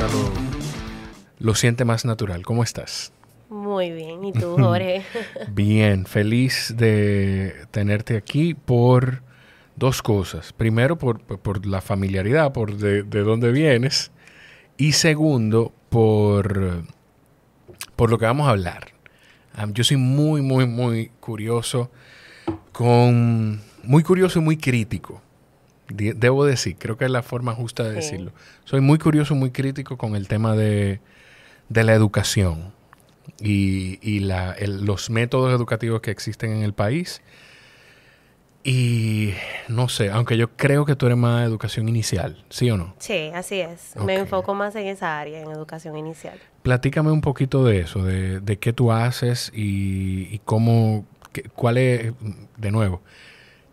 ahora lo siente más natural. ¿Cómo estás? Muy bien. ¿Y tú, Jorge? Bien, feliz de tenerte aquí por dos cosas. Primero, por la familiaridad, por de dónde vienes. Y segundo, por lo que vamos a hablar. Yo soy muy curioso muy curioso y muy crítico. Debo decir, creo que es la forma justa de decirlo. Soy muy curioso, muy crítico con el tema de la educación y los métodos educativos que existen en el país. Y no sé, aunque yo creo que tú eres más educación inicial, ¿sí o no? Sí, así es. Okay. Me enfoco más en esa área, en educación inicial. Platícame un poquito de eso, de qué tú haces y cómo, cuál es, de nuevo.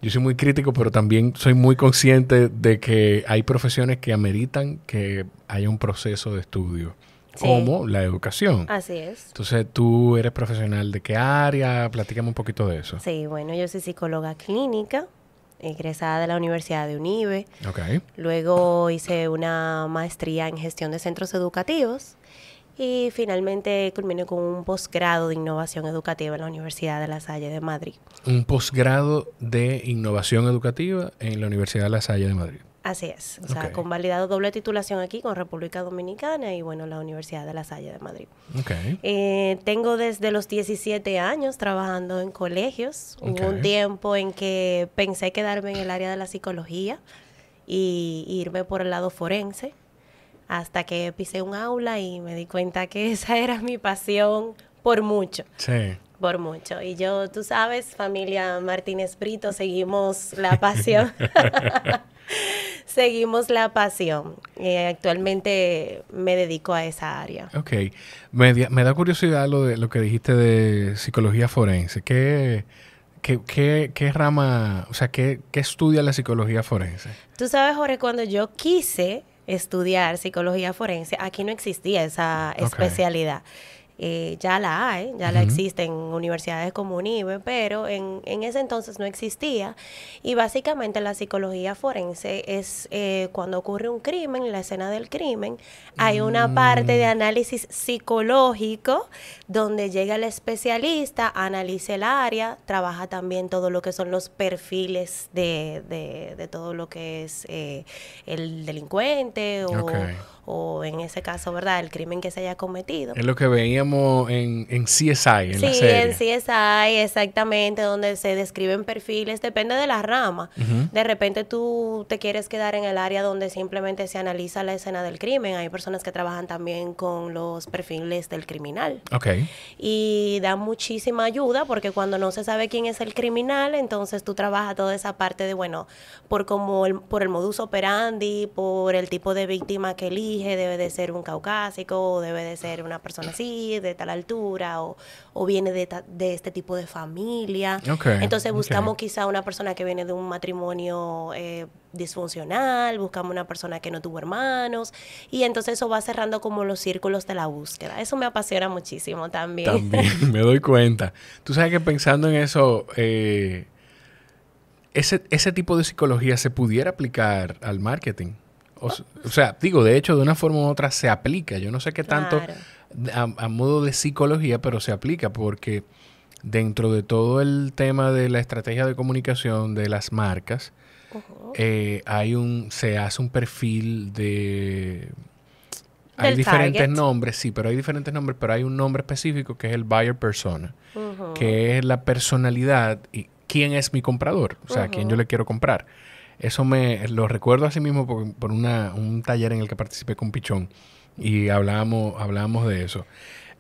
Yo soy muy crítico, pero también soy muy consciente de que hay profesiones que ameritan que haya un proceso de estudio, como la educación. Así es. Entonces, ¿tú eres profesional de qué área? Platícame un poquito de eso. Sí, bueno, yo soy psicóloga clínica, egresada de la Universidad de UNIBE. Okay. Luego hice una maestría en gestión de centros educativos y finalmente culminé con un posgrado de innovación educativa en la Universidad de La Salle de Madrid. Un posgrado de innovación educativa en la Universidad de La Salle de Madrid. Así es, o sea, convalidado doble titulación aquí con República Dominicana y bueno, la Universidad de La Salle de Madrid. Okay. Tengo desde los 17 años trabajando en colegios. Hubo un tiempo en que pensé quedarme en el área de la psicología y irme por el lado forense, hasta que pisé un aula y me di cuenta que esa era mi pasión por mucho. Sí. Por mucho. Y yo, tú sabes, familia Martínez Brito, seguimos la pasión. Seguimos la pasión. Actualmente me dedico a esa área. Ok. Me da curiosidad lo que dijiste de psicología forense. ¿Qué rama, o sea, qué estudia la psicología forense? Tú sabes, Jorge, cuando yo quise estudiar psicología forense, aquí no existía esa especialidad. Ya la hay, ya la existe en universidades como UNIBE, pero en ese entonces no existía. Y básicamente la psicología forense es cuando ocurre un crimen, en la escena del crimen, hay una parte de análisis psicológico donde llega el especialista, analiza el área, trabaja también todo lo que son los perfiles de todo lo que es el delincuente o en ese caso, ¿verdad?, el crimen que se haya cometido. Es lo que veíamos en CSI, en la serie. Sí, en CSI, exactamente, donde se describen perfiles, depende de la rama. De repente tú te quieres quedar en el área donde simplemente se analiza la escena del crimen. Hay personas que trabajan también con los perfiles del criminal. Y da muchísima ayuda porque cuando no se sabe quién es el criminal, entonces tú trabajas toda esa parte de, bueno, por el modus operandi, por el tipo de víctima que elige, debe de ser un caucásico, o debe de ser una persona así, de tal altura, o viene de este tipo de familia. Entonces buscamos quizá una persona que viene de un matrimonio disfuncional, buscamos una persona que no tuvo hermanos, y entonces eso va cerrando como los círculos de la búsqueda. Eso me apasiona muchísimo también. También, me doy cuenta. Tú sabes que pensando en eso, ese tipo de psicología se pudiera aplicar al marketing. O sea, digo, de hecho, de una forma u otra se aplica. Yo no sé qué tanto a modo de psicología, pero se aplica porque dentro de todo el tema de la estrategia de comunicación de las marcas, se hace un perfil de... Hay diferentes nombres, sí, pero hay diferentes nombres, pero hay un nombre específico que es el buyer persona, que es la personalidad y quién es mi comprador, o sea, a quién yo le quiero comprar. Eso me lo recuerdo así mismo por un taller en el que participé con Pichón y hablábamos de eso.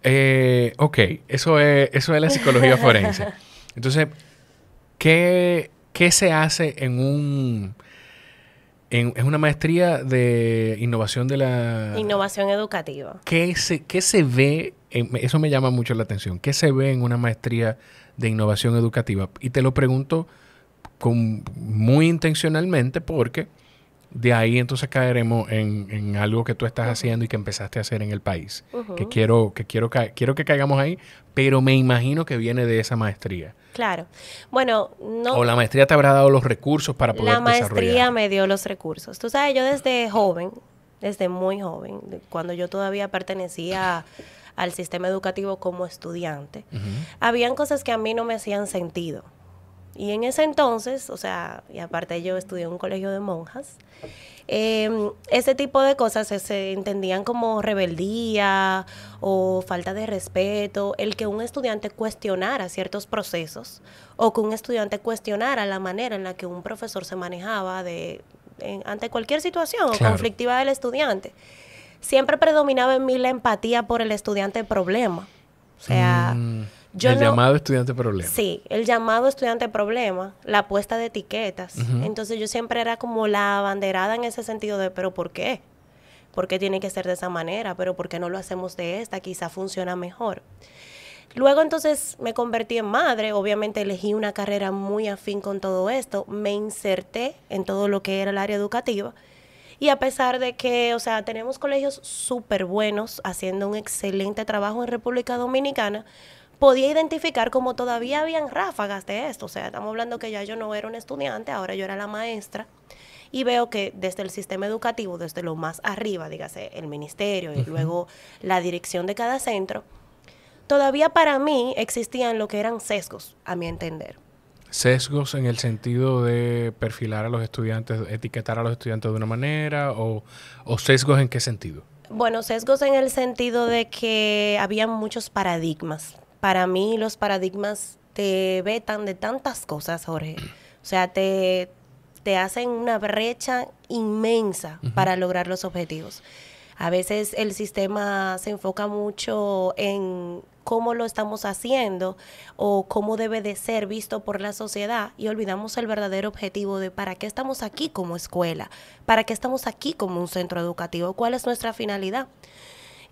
Eso es la psicología forense. Entonces, ¿qué se hace en una maestría de innovación de la... Innovación educativa. ¿Qué se ve? Eso me llama mucho la atención. ¿Qué se ve en una maestría de innovación educativa? Y te lo pregunto muy intencionalmente porque de ahí entonces caeremos en algo que tú estás haciendo y que empezaste a hacer en el país. Que quiero que caigamos ahí, pero me imagino que viene de esa maestría. Claro. Bueno, no... O la maestría te habrá dado los recursos para poder desarrollar. La maestría me dio los recursos. Tú sabes, yo desde joven desde muy joven, cuando yo todavía pertenecía al sistema educativo como estudiante. Habían cosas que a mí no me hacían sentido. Y en ese entonces, o sea, y aparte yo estudié en un colegio de monjas, ese tipo de cosas se entendían como rebeldía o falta de respeto, el que un estudiante cuestionara ciertos procesos o que un estudiante cuestionara la manera en la que un profesor se manejaba ante cualquier situación conflictiva del estudiante. Siempre predominaba en mí la empatía por el estudiante problema. O sea, llamado estudiante problema. Sí, el llamado estudiante problema, la puesta de etiquetas. Entonces yo siempre era como la abanderada en ese sentido de, ¿pero por qué? ¿Por qué tiene que ser de esa manera? ¿Pero por qué no lo hacemos de esta? Quizá funciona mejor. Luego entonces me convertí en madre, obviamente elegí una carrera muy afín con todo esto, me inserté en todo lo que era el área educativa. Y a pesar de que, o sea, tenemos colegios súper buenos haciendo un excelente trabajo en República Dominicana, podía identificar como todavía habían ráfagas de esto. O sea, estamos hablando que ya yo no era una estudiante, ahora yo era la maestra. Y veo que desde el sistema educativo, desde lo más arriba, dígase el ministerio y luego la dirección de cada centro, todavía para mí existían lo que eran sesgos, a mi entender. ¿Sesgos en el sentido de perfilar a los estudiantes, etiquetar a los estudiantes de una manera? ¿O sesgos en qué sentido? Bueno, sesgos en el sentido de que había muchos paradigmas. Para mí los paradigmas te vetan de tantas cosas, Jorge. O sea, te hacen una brecha inmensa para lograr los objetivos. A veces el sistema se enfoca mucho en cómo lo estamos haciendo o cómo debe de ser visto por la sociedad y olvidamos el verdadero objetivo de para qué estamos aquí como escuela, para qué estamos aquí como un centro educativo, cuál es nuestra finalidad.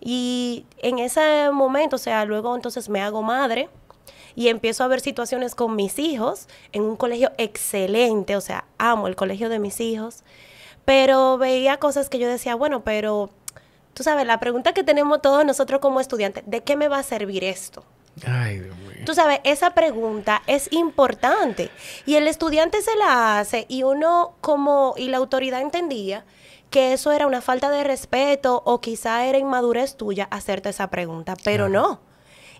Y en ese momento, o sea, luego entonces me hago madre y empiezo a ver situaciones con mis hijos en un colegio excelente, o sea, amo el colegio de mis hijos, pero veía cosas que yo decía, bueno, pero tú sabes, la pregunta que tenemos todos nosotros como estudiantes, ¿de qué me va a servir esto? Ay, Dios mío. Tú sabes, esa pregunta es importante y el estudiante se la hace y la autoridad entendía que eso era una falta de respeto o quizá era inmadurez tuya hacerte esa pregunta, pero no.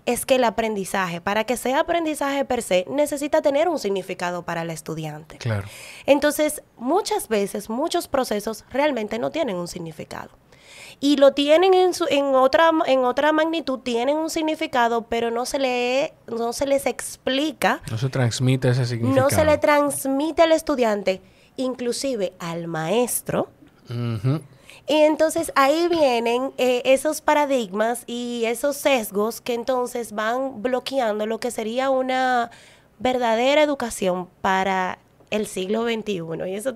Es que el aprendizaje, para que sea aprendizaje per se, necesita tener un significado para el estudiante. Claro. Entonces, muchas veces, muchos procesos realmente no tienen un significado. Y lo tienen en otra magnitud, tienen un significado, pero no se les explica. No se transmite ese significado. No se le transmite al estudiante, inclusive al maestro. Y entonces ahí vienen esos paradigmas y esos sesgos que entonces van bloqueando lo que sería una verdadera educación para el siglo XXI. Y eso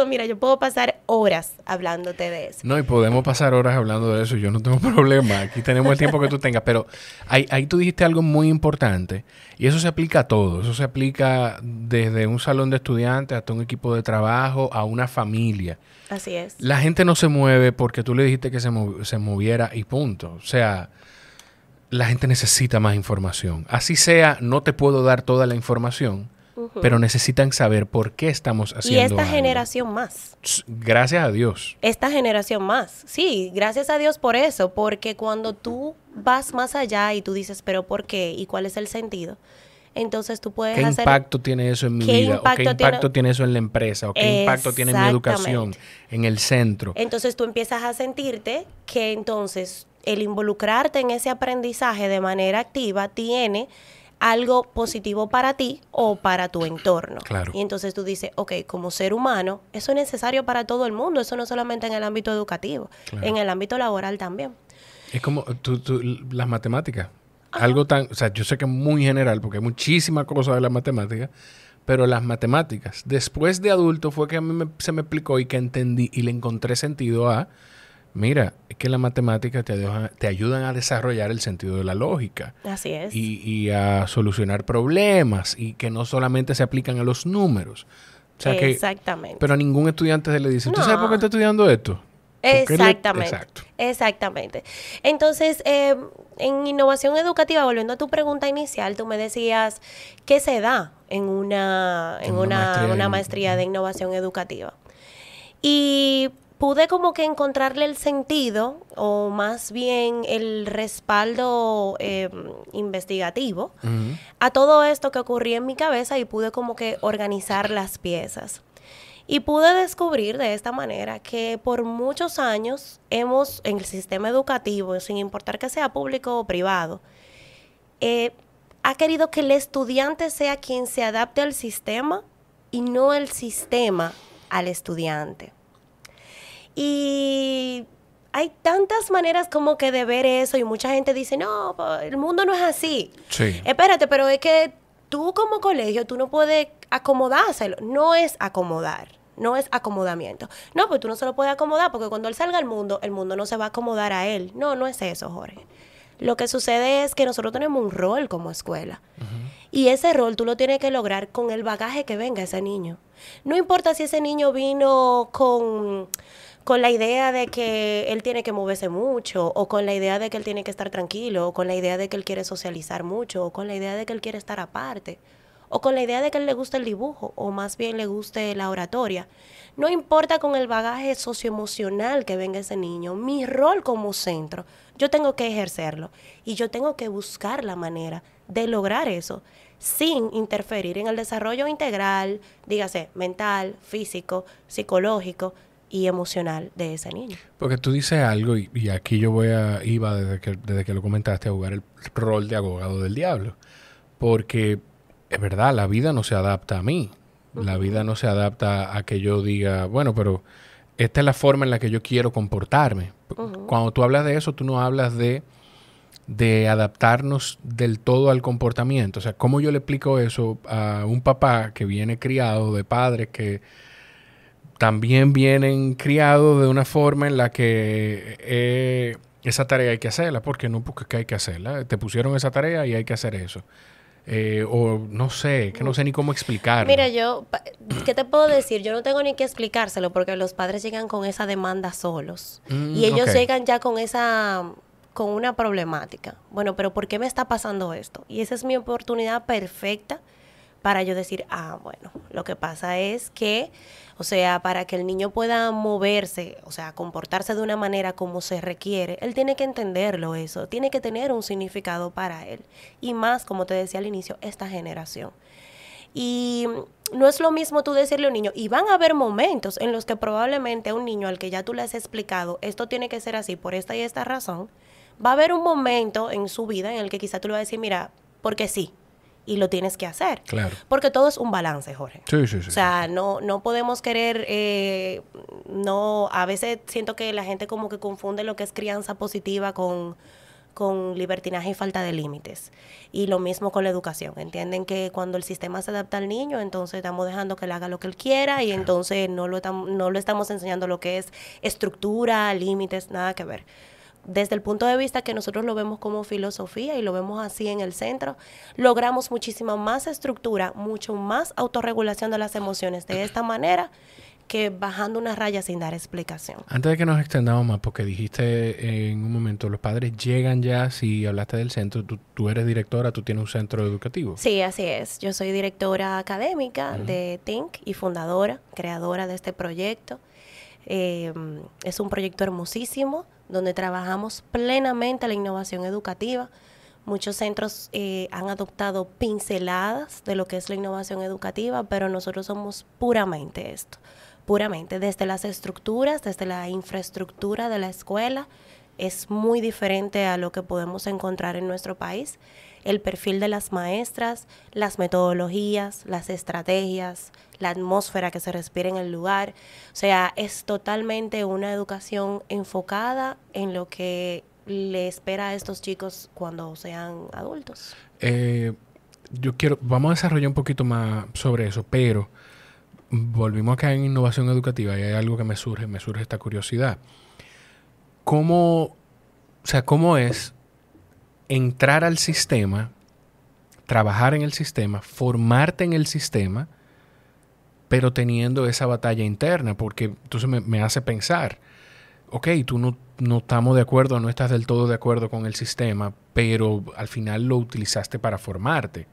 mira, yo puedo pasar horas hablándote de eso. No, y podemos pasar horas hablando de eso. Yo no tengo problema. Aquí tenemos el tiempo que tú tengas. Pero ahí tú dijiste algo muy importante. Y eso se aplica a todo. Eso se aplica desde un salón de estudiantes hasta un equipo de trabajo, a una familia. Así es. La gente no se mueve porque tú le dijiste que se moviera y punto. O sea, la gente necesita más información. Así sea, no te puedo dar toda la información, pero necesitan saber por qué estamos haciendo algo. Y esta generación más. Gracias a Dios. Esta generación más. Sí, gracias a Dios por eso. Porque cuando tú vas más allá y tú dices, ¿pero por qué? ¿Y cuál es el sentido? Entonces tú puedes hacer... ¿Qué impacto tiene eso en mi vida? ¿O qué impacto tiene eso en la empresa? ¿O qué impacto tiene en mi educación? En el centro. Entonces tú empiezas a sentirte que entonces el involucrarte en ese aprendizaje de manera activa tiene algo positivo para ti o para tu entorno. Claro. Y entonces tú dices, ok, como ser humano, eso es necesario para todo el mundo. Eso no solamente en el ámbito educativo, en el ámbito laboral también. Es como las matemáticas. Algo tan, o sea, yo sé que es muy general porque hay muchísimas cosas de las matemáticas, pero las matemáticas, después de adulto fue que a mí se me explicó y que entendí y le encontré sentido a, mira, es que las matemáticas te ayudan a desarrollar el sentido de la lógica. Así es. Y a solucionar problemas y que no solamente se aplican a los números. O sea exactamente. Pero a ningún estudiante se le dice, ¿tú sabes por qué estás estudiando esto? Exactamente. Exactamente. Entonces, en innovación educativa, volviendo a tu pregunta inicial, tú me decías ¿qué se da en una maestría de innovación educativa? Y pude como que encontrarle el sentido, o más bien el respaldo investigativo a todo esto que ocurría en mi cabeza, y pude como que organizar las piezas. Y pude descubrir de esta manera que por muchos años hemos, en el sistema educativo, sin importar que sea público o privado, ha querido que el estudiante sea quien se adapte al sistema y no el sistema al estudiante. Y hay tantas maneras como que de ver eso, y mucha gente dice, no, el mundo no es así. Sí. Espérate, pero es que tú como colegio, tú no puedes acomodárselo. No es acomodar, no es acomodamiento. No, pues tú no se lo puedes acomodar, porque cuando él salga al mundo, el mundo no se va a acomodar a él. No, no es eso, Jorge. Lo que sucede es que nosotros tenemos un rol como escuela. Y ese rol tú lo tienes que lograr con el bagaje que venga ese niño. No importa si ese niño vino con la idea de que él tiene que moverse mucho, o con la idea de que él tiene que estar tranquilo, o con la idea de que él quiere socializar mucho, o con la idea de que él quiere estar aparte, o con la idea de que él le gusta el dibujo, o más bien le guste la oratoria. No importa con el bagaje socioemocional que venga ese niño, mi rol como centro, yo tengo que ejercerlo, y yo tengo que buscar la manera de lograr eso, sin interferir en el desarrollo integral, dígase, mental, físico, psicológico y emocional de ese niño. Porque tú dices algo, y aquí yo iba desde que lo comentaste, a jugar el rol de abogado del diablo. Porque es verdad, la vida no se adapta a mí. La vida no se adapta a que yo diga, bueno, pero esta es la forma en la que yo quiero comportarme. Cuando tú hablas de eso, tú no hablas de adaptarnos del todo al comportamiento. O sea, ¿cómo yo le explico eso a un papá que viene criado de padres que también vienen criados de una forma en la que esa tarea hay que hacerla? Porque no, porque hay que hacerla. Te pusieron esa tarea y hay que hacer eso. O no sé, que no sé ni cómo explicarlo. Mira, ¿qué te puedo decir? Yo no tengo ni que explicárselo, porque los padres llegan con esa demanda solos. Y ellos llegan ya con una problemática. Bueno, pero ¿por qué me está pasando esto? Y esa es mi oportunidad perfecta para yo decir, bueno, lo que pasa es que, o sea, para que el niño pueda moverse, o sea, comportarse de una manera como se requiere, él tiene que entenderlo eso, tiene que tener un significado para él. Y más, como te decía al inicio, esta generación. Y no es lo mismo tú decirle a un niño, y van a haber momentos en los que probablemente a un niño al que ya tú le has explicado, esto tiene que ser así por esta y esta razón, va a haber un momento en su vida en el que quizá tú le vas a decir, mira, porque sí. Y lo tienes que hacer. Claro. Porque todo es un balance, Jorge. Sí. O sea, no podemos querer, a veces siento que la gente como que confunde lo que es crianza positiva con libertinaje y falta de límites. Y lo mismo con la educación. Entienden que cuando el sistema se adapta al niño, entonces estamos dejando que él haga lo que él quiera, y entonces no lo estamos enseñando lo que es estructura, límites, nada que ver. Desde el punto de vista que nosotros lo vemos como filosofía y lo vemos así en el centro, logramos muchísima más estructura, mucho más autorregulación de las emociones de esta manera que bajando una raya sin dar explicación. Antes de que nos extendamos más, porque dijiste en un momento, los padres llegan ya, si hablaste del centro, tú eres directora, tú tienes un centro educativo. Sí, así es. Yo soy directora académica de THINK y fundadora, creadora de este proyecto. Es un proyecto hermosísimo donde trabajamos plenamente la innovación educativa. Muchos centros han adoptado pinceladas de lo que es la innovación educativa, pero nosotros somos puramente esto, puramente desde las estructuras, desde la infraestructura de la escuela. Es muy diferente a lo que podemos encontrar en nuestro país. El perfil de las maestras, las metodologías, las estrategias, la atmósfera que se respira en el lugar. O sea, es totalmente una educación enfocada en lo que le espera a estos chicos cuando sean adultos. Vamos a desarrollar un poquito más sobre eso, pero volvimos acá en innovación educativa y hay algo que me surge esta curiosidad. ¿Cómo es entrar al sistema, trabajar en el sistema, formarte en el sistema, pero teniendo esa batalla interna? Porque entonces me hace pensar, ok, tú no estamos de acuerdo, no estás del todo de acuerdo con el sistema, pero al final lo utilizaste para formarte.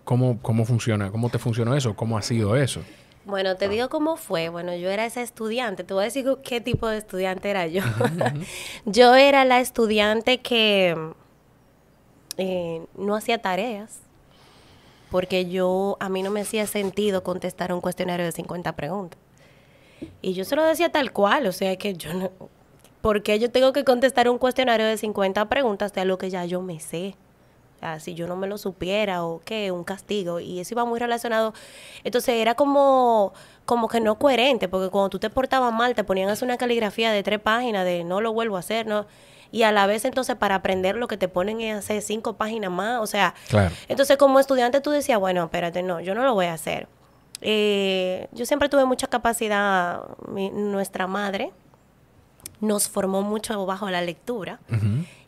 ¿Cómo funciona? ¿Cómo te funcionó eso? ¿Cómo ha sido eso? Bueno, te digo cómo fue. Bueno, yo era esa estudiante. Te voy a decir qué tipo de estudiante era yo. Yo era la estudiante que no hacía tareas porque a mí no me hacía sentido contestar un cuestionario de 50 preguntas. Y yo se lo decía tal cual, o sea que yo no... ¿Por qué yo tengo que contestar un cuestionario de 50 preguntas de algo que ya yo me sé? O sea, si yo no me lo supiera o qué, un castigo. Y eso iba muy relacionado. Entonces era como que no coherente, porque cuando tú te portabas mal te ponían a hacer una caligrafía de 3 páginas de no lo vuelvo a hacer, ¿no? Y a la vez entonces para aprender lo que te ponen es hacer 5 páginas más, o sea. Claro. Entonces como estudiante tú decías, bueno, espérate, no, yo no lo voy a hacer. Yo siempre tuve mucha capacidad, nuestra madre nos formó mucho bajo la lectura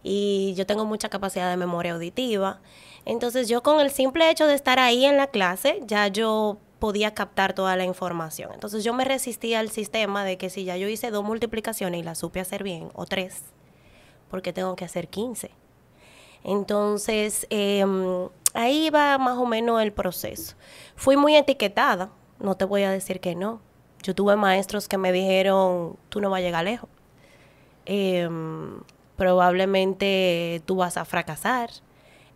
y yo tengo mucha capacidad de memoria auditiva. Entonces yo con el simple hecho de estar ahí en la clase, ya yo podía captar toda la información. Entonces yo me resistía al sistema de que si ya yo hice 2 multiplicaciones y las supe hacer bien, o 3, porque tengo que hacer 15. Entonces ahí va más o menos el proceso. Fui muy etiquetada, no te voy a decir que no. Yo tuve maestros que me dijeron, tú no vas a llegar lejos. Probablemente tú vas a fracasar,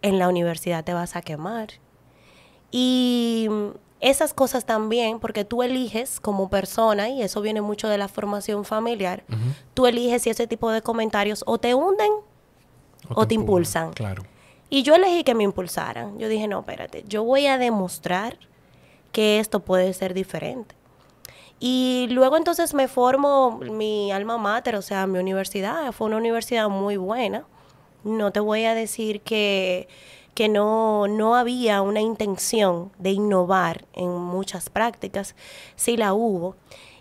en la universidad te vas a quemar. Y esas cosas también, porque tú eliges como persona, y eso viene mucho de la formación familiar, tú eliges si ese tipo de comentarios o te hunden o te impulsan. Claro. Y yo elegí que me impulsaran. Yo dije, no, espérate, yo voy a demostrar que esto puede ser diferente. Y luego entonces me formo mi alma mater, o sea, mi universidad. Fue una universidad muy buena. No te voy a decir que no había una intención de innovar en muchas prácticas. Sí la hubo.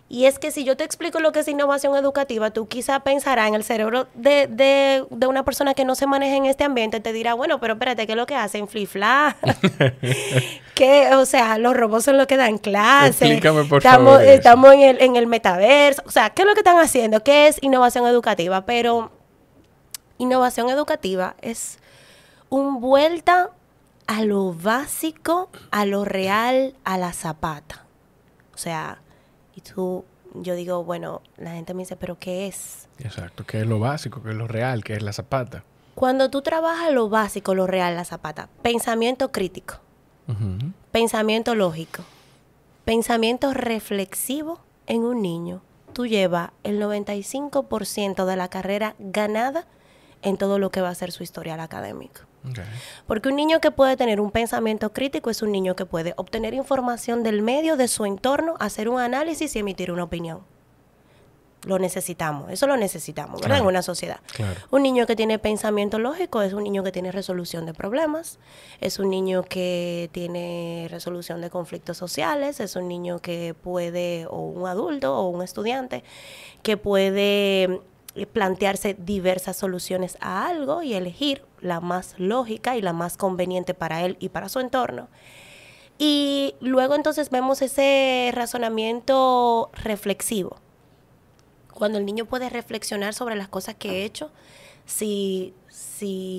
Y es que si yo te explico lo que es innovación educativa, tú quizá pensarás en el cerebro de una persona que no se maneja en este ambiente, te dirá, bueno, pero espérate, ¿qué es lo que hacen? Flifla. Que, o sea, los robots son los que dan clases. Explícame, por favor. Estamos en el metaverso. O sea, ¿qué es lo que están haciendo? ¿Qué es innovación educativa? Pero innovación educativa es un vuelta a lo básico, a lo real, a la zapata. O sea, yo digo, bueno, la gente me dice, ¿pero qué es? Exacto, ¿qué es lo básico? ¿Qué es lo real? ¿Qué es la zapata? Cuando tú trabajas lo básico, lo real, la zapata, pensamiento crítico, pensamiento lógico, pensamiento reflexivo en un niño, tú llevas el 95% de la carrera ganada en todo lo que va a ser su historial académico. Okay. Porque un niño que puede tener un pensamiento crítico es un niño que puede obtener información del medio, de su entorno, hacer un análisis y emitir una opinión. Lo necesitamos, eso lo necesitamos, ¿verdad? Claro. En una sociedad. Claro. Un niño que tiene pensamiento lógico es un niño que tiene resolución de problemas, es un niño que tiene resolución de conflictos sociales, es un niño que puede, o un adulto o un estudiante, que puede plantearse diversas soluciones a algo y elegir la más lógica y la más conveniente para él y para su entorno. Y luego entonces vemos ese razonamiento reflexivo. Cuando el niño puede reflexionar sobre las cosas que he hecho, si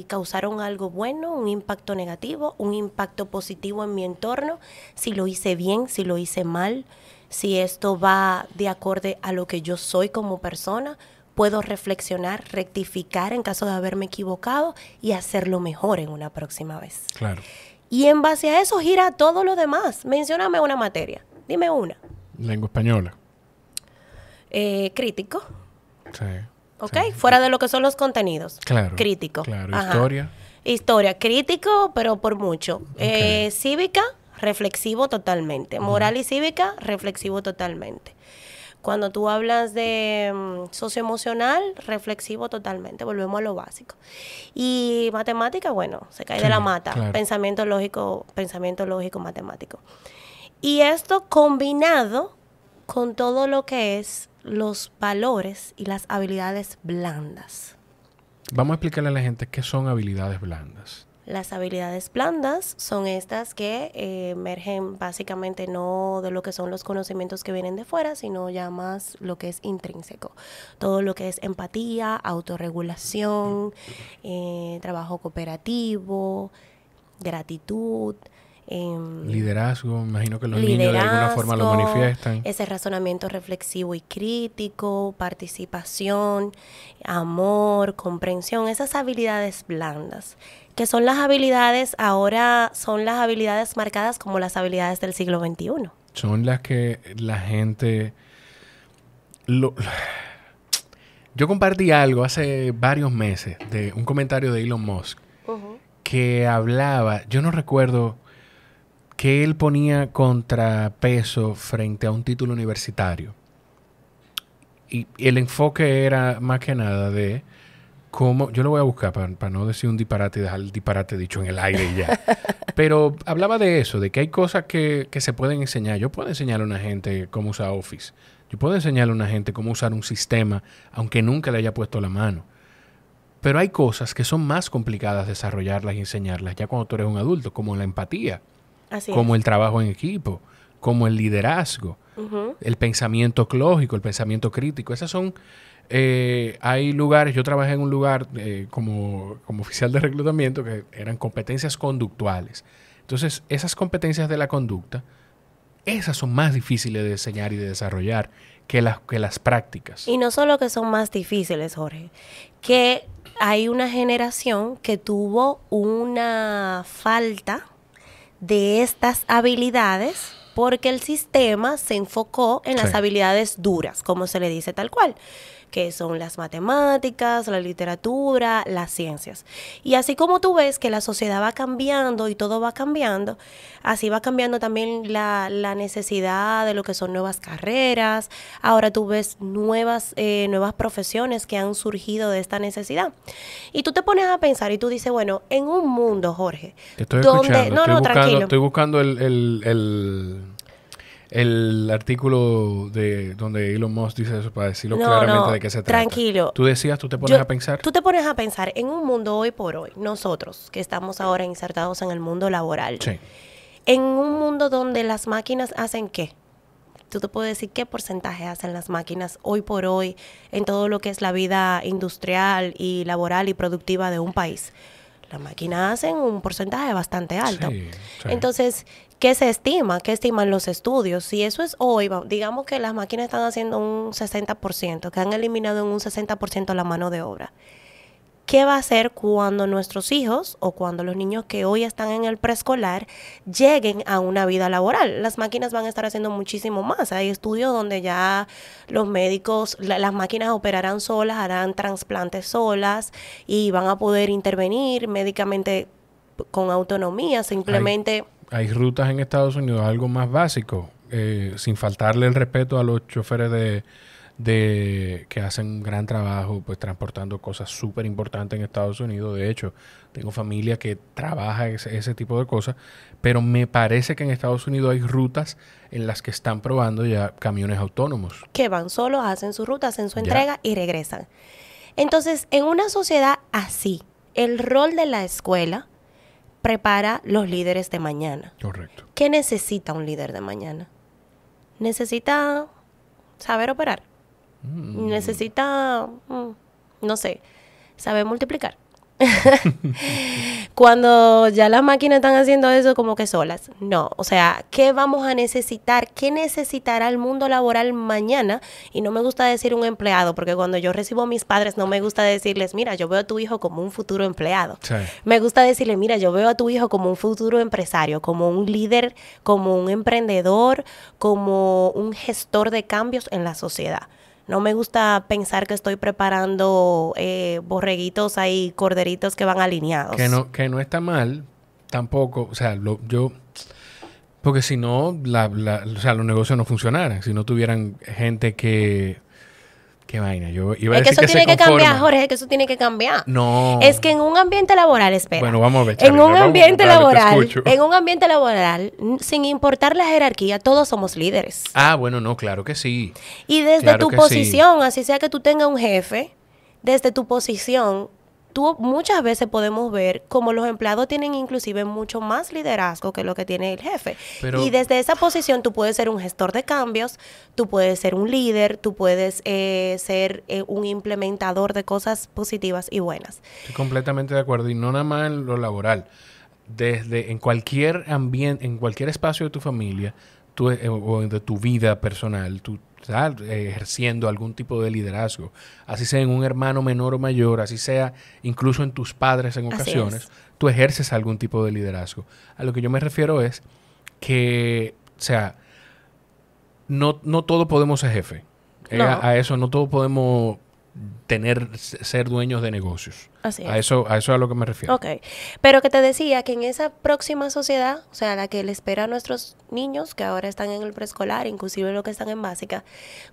causaron algo bueno, un impacto negativo, un impacto positivo en mi entorno, si lo hice bien, si lo hice mal, si esto va de acorde a lo que yo soy como persona, puedo reflexionar, rectificar en caso de haberme equivocado y hacerlo mejor en una próxima vez. Claro. Y en base a eso gira todo lo demás. Mencióname una materia. Dime una. Lengua española. Crítico. Sí. ¿Ok? Sí. Fuera de lo que son los contenidos. Claro. Crítico. Claro. Historia. Historia. Crítico, pero por mucho. Okay. Cívica, reflexivo totalmente. Moral y cívica, reflexivo totalmente. Cuando tú hablas de socioemocional, reflexivo totalmente. Volvemos a lo básico. Y matemática, bueno, se cae de la mata. Claro. Pensamiento lógico, matemático. Y esto combinado con todo lo que es los valores y las habilidades blandas. Vamos a explicarle a la gente qué son habilidades blandas. Las habilidades blandas son estas que emergen básicamente no de lo que son los conocimientos que vienen de fuera, sino ya más lo que es intrínseco. Todo lo que es empatía, autorregulación, trabajo cooperativo, gratitud, Liderazgo, imagino que los niños de alguna forma lo manifiestan. Ese razonamiento reflexivo y crítico, participación, amor, comprensión, esas habilidades blandas, que son las habilidades, ahora son las habilidades marcadas como las habilidades del siglo XXI. Son las que la gente... Yo compartí algo hace varios meses de un comentario de Elon Musk que hablaba, yo no recuerdo, que él ponía contrapeso frente a un título universitario. Y el enfoque era más que nada de cómo... Yo lo voy a buscar para no decir un disparate y dejar el disparate dicho en el aire y ya. Pero hablaba de eso, de que hay cosas que se pueden enseñar. Yo puedo enseñarle a una gente cómo usar Office. Yo puedo enseñarle a una gente cómo usar un sistema, aunque nunca le haya puesto la mano. Pero hay cosas que son más complicadas desarrollarlas y enseñarlas ya cuando tú eres un adulto, como la empatía, como el trabajo en equipo, como el liderazgo, el pensamiento lógico, el pensamiento crítico. Esas son... hay lugares, yo trabajé en un lugar como oficial de reclutamiento que eran competencias conductuales. Entonces, esas competencias de la conducta, esas son más difíciles de enseñar y de desarrollar que las prácticas. Y no solo que son más difíciles, Jorge, que hay una generación que tuvo una falta de estas habilidades porque el sistema se enfocó en las habilidades duras, como se le dice tal cual, que son las matemáticas, la literatura, las ciencias. Y así como tú ves que la sociedad va cambiando y todo va cambiando, así va cambiando también la necesidad de lo que son nuevas carreras. Ahora tú ves nuevas profesiones que han surgido de esta necesidad. Y tú te pones a pensar y tú dices, bueno, en un mundo, Jorge, te estoy escuchando. Tranquilo. Estoy buscando el artículo de donde Elon Musk dice eso para decirlo claramente de qué se trata. Tranquilo. Tú decías, tú te pones a pensar. Tú te pones a pensar en un mundo hoy por hoy, nosotros que estamos ahora insertados en el mundo laboral. Sí. En un mundo donde las máquinas hacen ¿qué? Tú te puedes decir qué porcentaje hacen las máquinas hoy por hoy en todo lo que es la vida industrial y laboral y productiva de un país. Las máquinas hacen un porcentaje bastante alto. Sí. Entonces, ¿qué se estima? ¿Qué estiman los estudios? Si eso es hoy, digamos que las máquinas están haciendo un 60%, que han eliminado en un 60% la mano de obra. ¿Qué va a hacer cuando nuestros hijos o cuando los niños que hoy están en el preescolar lleguen a una vida laboral? Las máquinas van a estar haciendo muchísimo más. Hay estudios donde ya los médicos, las máquinas operarán solas, harán trasplantes solas y van a poder intervenir médicamente con autonomía, simplemente... Hay rutas en Estados Unidos, algo más básico, sin faltarle el respeto a los choferes de que hacen un gran trabajo pues transportando cosas súper importantes en Estados Unidos. De hecho, tengo familia que trabaja ese tipo de cosas, pero me parece que en Estados Unidos hay rutas en las que están probando ya camiones autónomos. Que van solos, hacen su ruta, hacen su entrega y regresan. Entonces, en una sociedad así, el rol de la escuela prepara los líderes de mañana. Correcto. ¿Qué necesita un líder de mañana? Necesita saber operar. Necesita, no sé, saber multiplicar. Cuando ya las máquinas están haciendo eso como que solas. No, o sea, ¿qué vamos a necesitar? ¿Qué necesitará el mundo laboral mañana? Y no me gusta decir un empleado, porque cuando yo recibo a mis padres no me gusta decirles, mira, yo veo a tu hijo como un futuro empleado. Sí. Me gusta decirle, mira, yo veo a tu hijo como un futuro empresario, como un líder, como un emprendedor, como un gestor de cambios en la sociedad. No me gusta pensar que estoy preparando borreguitos ahí, corderitos que van alineados. Que no está mal tampoco. O sea, porque si no, o sea, los negocios no funcionaran. Si no tuvieran gente que... Qué vaina. Yo iba a decir que eso tiene que cambiar, Jorge, es que eso tiene que cambiar. No. Es que en un ambiente laboral, espera. Bueno, vamos a ver, Charlie, en un ambiente laboral, sin importar la jerarquía, todos somos líderes. Ah, bueno, no, claro que sí. Y desde tu posición, así sea que tú tengas un jefe, desde tu posición, tú muchas veces podemos ver como los empleados tienen inclusive mucho más liderazgo que lo que tiene el jefe. Y desde esa posición tú puedes ser un gestor de cambios, tú puedes ser un líder, tú puedes ser un implementador de cosas positivas y buenas. Estoy completamente de acuerdo. Y no nada más en lo laboral. desde en cualquier ambiente, en cualquier espacio de tu familia o de tu vida personal, tú estás ejerciendo algún tipo de liderazgo, así sea en un hermano menor o mayor, así sea incluso en tus padres en ocasiones, tú ejerces algún tipo de liderazgo. A lo que yo me refiero es que, o sea, no todo podemos ser jefe. No. A eso no todos podemos ser dueños de negocios. Así es. A eso es a lo que me refiero. Ok. Pero que te decía que en esa próxima sociedad, o sea, la que le espera a nuestros niños, que ahora están en el preescolar, inclusive los que están en básica,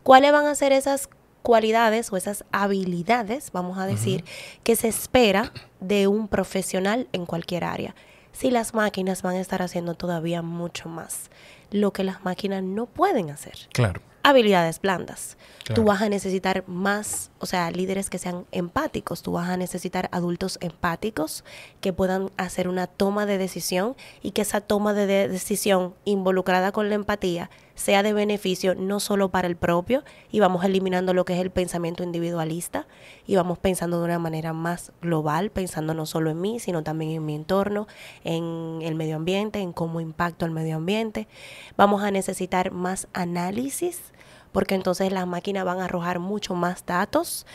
¿cuáles van a ser esas cualidades o esas habilidades, vamos a decir, que se espera de un profesional en cualquier área? Si las máquinas van a estar haciendo todavía mucho más, lo que las máquinas no pueden hacer. Claro. Habilidades blandas. Claro. Tú vas a necesitar más, o sea, líderes que sean empáticos. Tú vas a necesitar adultos empáticos que puedan hacer una toma de decisión y que esa toma de decisión involucrada con la empatía sea de beneficio no solo para el propio, y vamos eliminando lo que es el pensamiento individualista y vamos pensando de una manera más global, pensando no solo en mí, sino también en mi entorno, en el medio ambiente, en cómo impacto el medio ambiente. Vamos a necesitar más análisis, porque entonces las máquinas van a arrojar mucho más datos.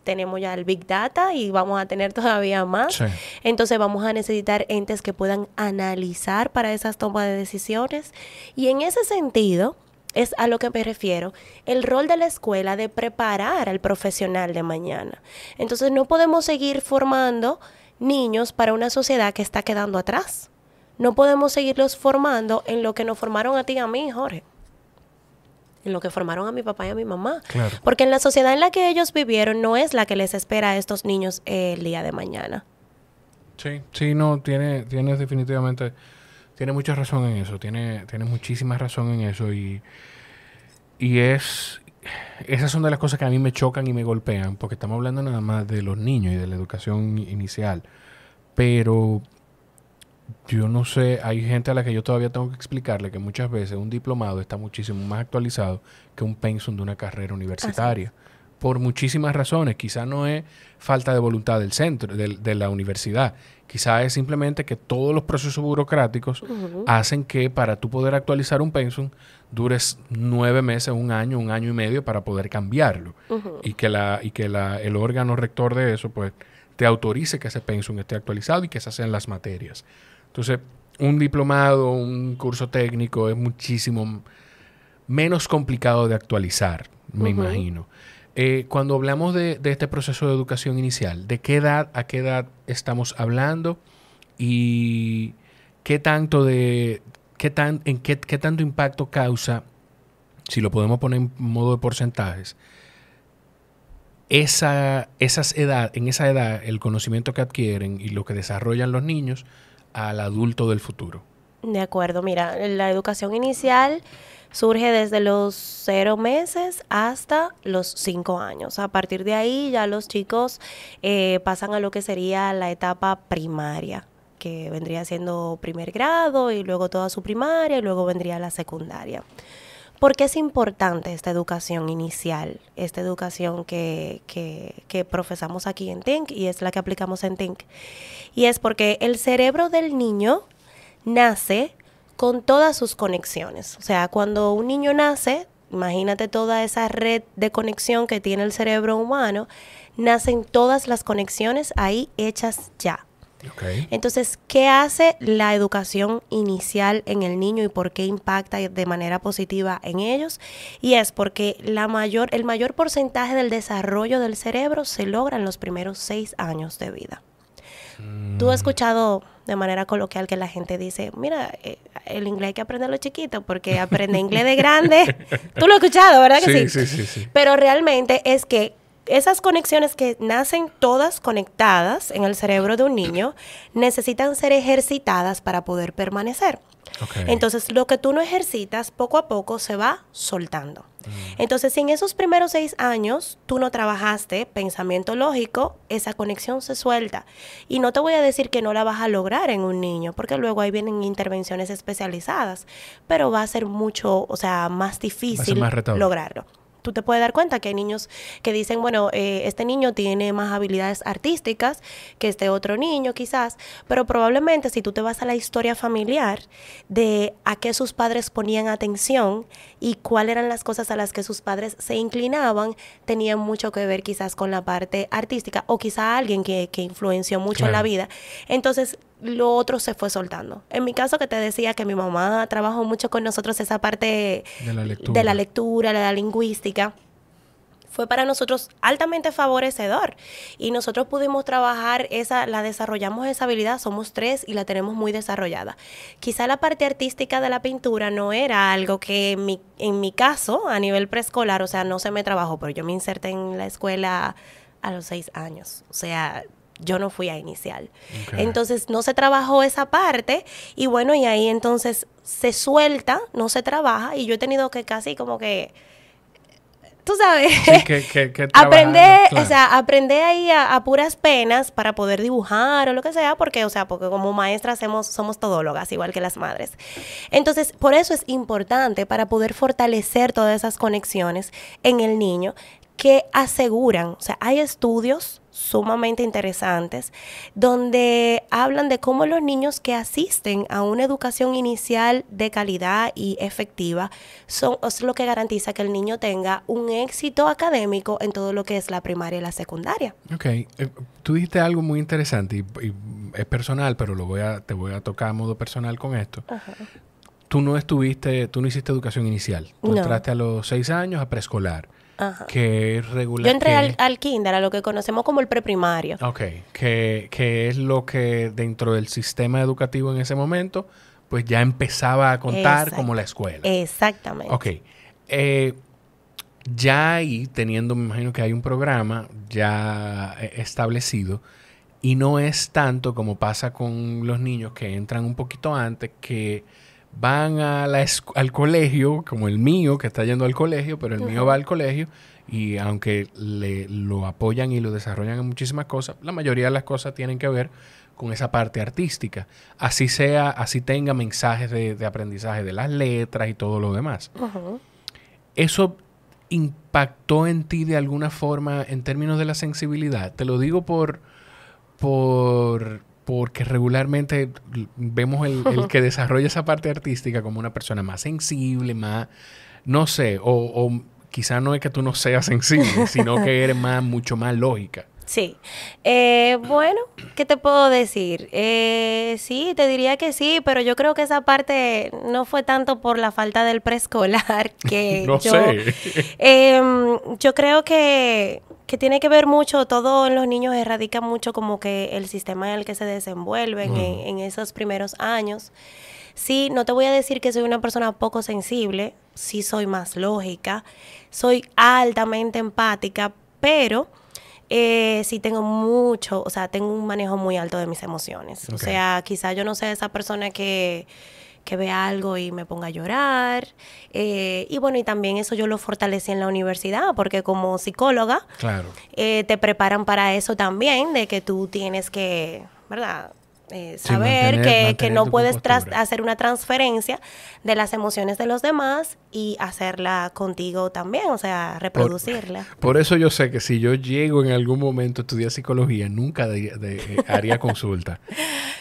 Tenemos ya el Big Data y vamos a tener todavía más. Sí. Entonces vamos a necesitar entes que puedan analizar para esas tomas de decisiones. Y en ese sentido, es a lo que me refiero, el rol de la escuela de preparar al profesional de mañana. Entonces no podemos seguir formando niños para una sociedad que está quedando atrás. No podemos seguirlos formando en lo que nos formaron a ti y a mí, Jorge. En lo que formaron a mi papá y a mi mamá. Claro. Porque en la sociedad en la que ellos vivieron no es la que les espera a estos niños el día de mañana. Sí, no, tiene definitivamente, tiene mucha razón en eso, tiene muchísima razón en eso y esas son de las cosas que a mí me chocan y me golpean, porque estamos hablando nada más de los niños y de la educación inicial, pero yo no sé, hay gente a la que yo todavía tengo que explicarle que muchas veces un diplomado está muchísimo más actualizado que un pensum de una carrera universitaria. Por muchísimas razones. Quizá no es falta de voluntad del centro, de la universidad. Quizá es simplemente que todos los procesos burocráticos hacen que para tú poder actualizar un pensum dures 9 meses, un año y medio para poder cambiarlo. Y que el órgano rector de eso pues te autorice que ese pensum esté actualizado y que esas sean las materias. Entonces, un diplomado, un curso técnico es muchísimo menos complicado de actualizar, me imagino. Cuando hablamos de este proceso de educación inicial, ¿de qué edad a qué edad estamos hablando? ¿Y qué tanto impacto causa, si lo podemos poner en modo de porcentajes, en esa edad, el conocimiento que adquieren y lo que desarrollan los niños al adulto del futuro? De acuerdo, mira, la educación inicial surge desde los 0 meses hasta los 5 años. A partir de ahí ya los chicos pasan a lo que sería la etapa primaria, que vendría siendo primer grado y luego toda su primaria y luego vendría la secundaria. ¿Por qué es importante esta educación inicial? Esta educación que profesamos aquí en Think y es la que aplicamos en Think. Y es porque el cerebro del niño nace con todas sus conexiones. O sea, cuando un niño nace, imagínate toda esa red de conexión que tiene el cerebro humano, nacen todas las conexiones ahí hechas ya. Okay. Entonces, ¿qué hace la educación inicial en el niño y por qué impacta de manera positiva en ellos? Y es porque el mayor porcentaje del desarrollo del cerebro se logra en los primeros 6 años de vida. Tú has escuchado de manera coloquial que la gente dice, mira, el inglés hay que aprenderlo chiquito porque aprende inglés de grande. Tú lo has escuchado, ¿verdad que sí? Sí. Pero realmente es que esas conexiones que nacen todas conectadas en el cerebro de un niño necesitan ser ejercitadas para poder permanecer. Okay. Entonces, lo que tú no ejercitas, poco a poco se va soltando. Entonces, si en esos primeros 6 años tú no trabajaste pensamiento lógico, esa conexión se suelta. Y no te voy a decir que no la vas a lograr en un niño, porque luego ahí vienen intervenciones especializadas, pero va a ser mucho, más difícil lograrlo. tú te puedes dar cuenta que hay niños que dicen, bueno, este niño tiene más habilidades artísticas que este otro niño quizás, pero probablemente si tú te vas a la historia familiar de a qué sus padres ponían atención y cuáles eran las cosas a las que sus padres se inclinaban, tenían mucho que ver quizás con la parte artística o quizá alguien que influenció mucho en la vida. Entonces, lo otro se fue soltando. En mi caso, que te decía que mi mamá trabajó mucho con nosotros esa parte de la lectura, de la lingüística, fue para nosotros altamente favorecedor. Y nosotros pudimos trabajar la desarrollamos esa habilidad, somos 3 y la tenemos muy desarrollada. Quizá la parte artística de la pintura no era algo que en mi caso, a nivel preescolar, o sea, no se me trabajó, pero yo me inserté en la escuela a los 6 años. O sea, yo no fui a inicial. Okay. Entonces, no se trabajó esa parte y bueno, y ahí entonces se suelta, no se trabaja y yo he tenido que casi como que, tú sabes, sí, que aprender, claro. O sea, aprender ahí a puras penas para poder dibujar o lo que sea, porque como maestras somos todólogas, igual que las madres. Entonces, por eso es importante para poder fortalecer todas esas conexiones en el niño que aseguran, o sea, hay estudios sumamente interesantes donde hablan de cómo los niños que asisten a una educación inicial de calidad y efectiva es lo que garantiza que el niño tenga un éxito académico en todo lo que es la primaria y la secundaria. Ok, tú dijiste algo muy interesante y es personal, pero te voy a tocar a modo personal con esto. Ajá. Tú no hiciste educación inicial, tú entraste a los 6 años a preescolar. Ajá. Que es regular. Yo entré al kinder, a lo que conocemos como el preprimario. Ok, que es lo que dentro del sistema educativo en ese momento, pues ya empezaba a contar como la escuela. Exactamente. Ok, ya ahí teniendo, me imagino que hay un programa ya establecido y no es tanto como pasa con los niños que entran un poquito antes, que van al colegio, como el mío, que está yendo al colegio, pero el mío va al colegio y aunque lo apoyan y lo desarrollan en muchísimas cosas, la mayoría de las cosas tienen que ver con esa parte artística. Así tenga mensajes de aprendizaje de las letras y todo lo demás. Uh-huh. ¿Eso impactó en ti de alguna forma en términos de la sensibilidad? Te lo digo porque regularmente vemos el que desarrolla esa parte artística como una persona más sensible, más, no sé, o quizá no es que tú no seas sensible, sino que eres mucho más lógica. Sí. Bueno, ¿qué te puedo decir? Sí, te diría que sí, pero yo creo que esa parte no fue tanto por la falta del preescolar que yo creo que tiene que ver mucho, todo en los niños erradica mucho como que el sistema en el que se desenvuelven en esos primeros años. Sí, no te voy a decir que soy una persona poco sensible, sí soy más lógica, soy altamente empática, pero sí tengo tengo un manejo muy alto de mis emociones. Okay. O sea, quizá yo no sea esa persona que vea algo y me ponga a llorar. Y bueno, y también eso yo lo fortalecí en la universidad, porque como psicóloga, claro, te preparan para eso también, de que tú tienes que, ¿verdad?, saber que no puedes hacer una transferencia de las emociones de los demás y hacerla contigo también, o sea, reproducirla. Por eso yo sé que si yo llego en algún momento a estudiar psicología, nunca haría consulta.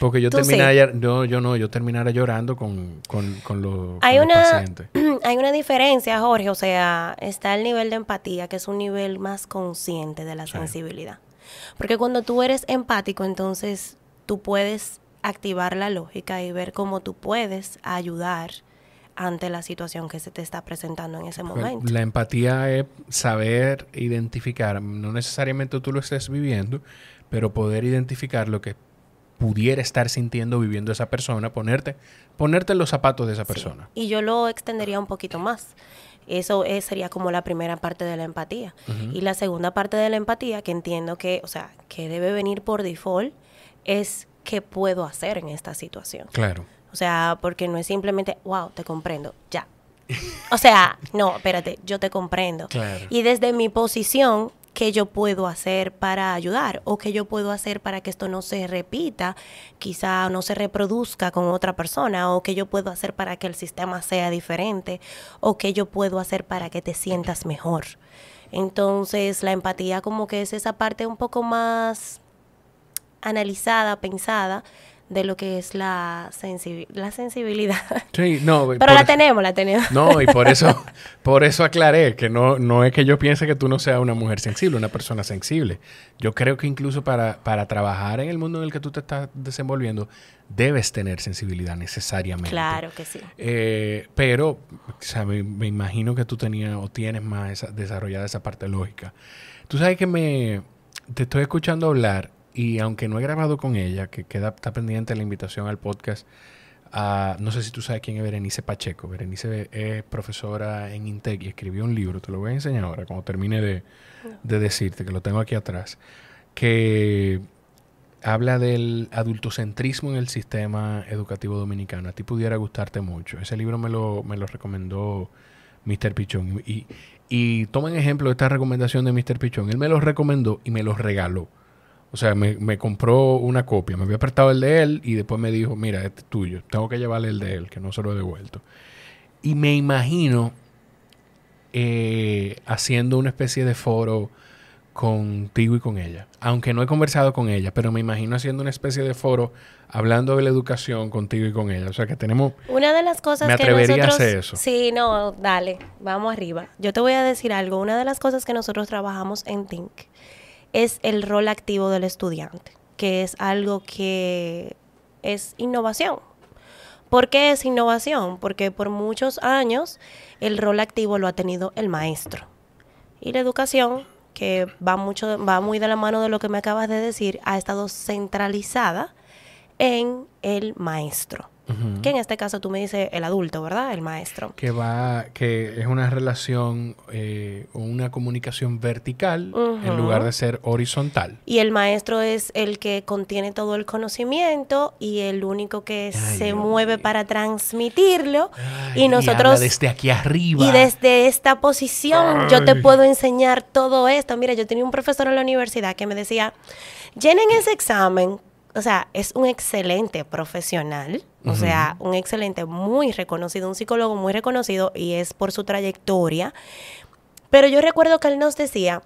Porque yo terminara, yo terminara llorando con los pacientes. Hay una diferencia, Jorge, o sea, está el nivel de empatía, que es un nivel más consciente de la sensibilidad. Porque cuando tú eres empático, entonces tú puedes activar la lógica y ver cómo tú puedes ayudar ante la situación que se te está presentando en ese momento. La empatía es saber identificar, no necesariamente tú lo estés viviendo, pero poder identificar lo que pudiera estar sintiendo, viviendo esa persona, ponerte en los zapatos de esa persona. Y yo lo extendería un poquito más. Eso sería como la primera parte de la empatía. Uh-huh. Y la segunda parte de la empatía, que entiendo que, o sea, que debe venir por default, es qué puedo hacer en esta situación. Claro. O sea, porque no es simplemente, wow, te comprendo, ya. O sea, no, espérate, yo te comprendo. Claro. Y desde mi posición, qué yo puedo hacer para ayudar o qué yo puedo hacer para que esto no se repita, quizá no se reproduzca con otra persona, o qué yo puedo hacer para que el sistema sea diferente, o qué yo puedo hacer para que te sientas mejor. Entonces, la empatía como que es esa parte un poco más analizada, pensada, de lo que es la sensibilidad. Sí, no. Pero la tenemos. No, y por eso aclaré que no es que yo piense que tú no seas una mujer sensible, una persona sensible. Yo creo que incluso para trabajar en el mundo en el que tú te estás desenvolviendo, debes tener sensibilidad necesariamente. Claro que sí. Pero, o sea, me imagino que tú tenías o tienes más desarrollada esa parte lógica. Tú sabes que te estoy escuchando hablar. Y aunque no he grabado con ella, que está pendiente la invitación al podcast, no sé si tú sabes quién es Berenice Pacheco. Berenice es profesora en INTEC y escribió un libro, te lo voy a enseñar ahora, cuando termine de decirte, que lo tengo aquí atrás, que habla del adultocentrismo en el sistema educativo dominicano. A ti pudiera gustarte mucho. Ese libro me lo recomendó Mr. Pichón. Y tomen ejemplo de esta recomendación de Mr. Pichón. Él me lo recomendó y me lo regaló. O sea, me compró una copia. Me había prestado el de él y después me dijo, mira, este es tuyo. Tengo que llevarle el de él, que no se lo he devuelto. Y me imagino haciendo una especie de foro contigo y con ella. Aunque no he conversado con ella, pero me imagino haciendo una especie de foro hablando de la educación contigo y con ella. O sea, que tenemos... Una de las cosas me atrevería a hacer eso. Sí, no, dale, vamos arriba. Yo te voy a decir algo. Una de las cosas que nosotros trabajamos en Think es el rol activo del estudiante, que es algo que es innovación. ¿Por qué es innovación? Porque por muchos años el rol activo lo ha tenido el maestro. Y la educación, que va muy de la mano de lo que me acabas de decir, ha estado centralizada en el maestro. Uh-huh. Que en este caso tú me dices el adulto, ¿verdad? El maestro. Que es una relación o una comunicación vertical uh-huh. en lugar de ser horizontal. Y el maestro es el que contiene todo el conocimiento y el único que se mueve para transmitirlo. Y nosotros... Y desde aquí arriba. Y desde esta posición yo te puedo enseñar todo esto. Mira, yo tenía un profesor en la universidad que me decía, llenen ese examen. O sea, es un excelente profesional, uh-huh. o sea, un excelente, muy reconocido, un psicólogo muy reconocido y es por su trayectoria. Pero yo recuerdo que él nos decía,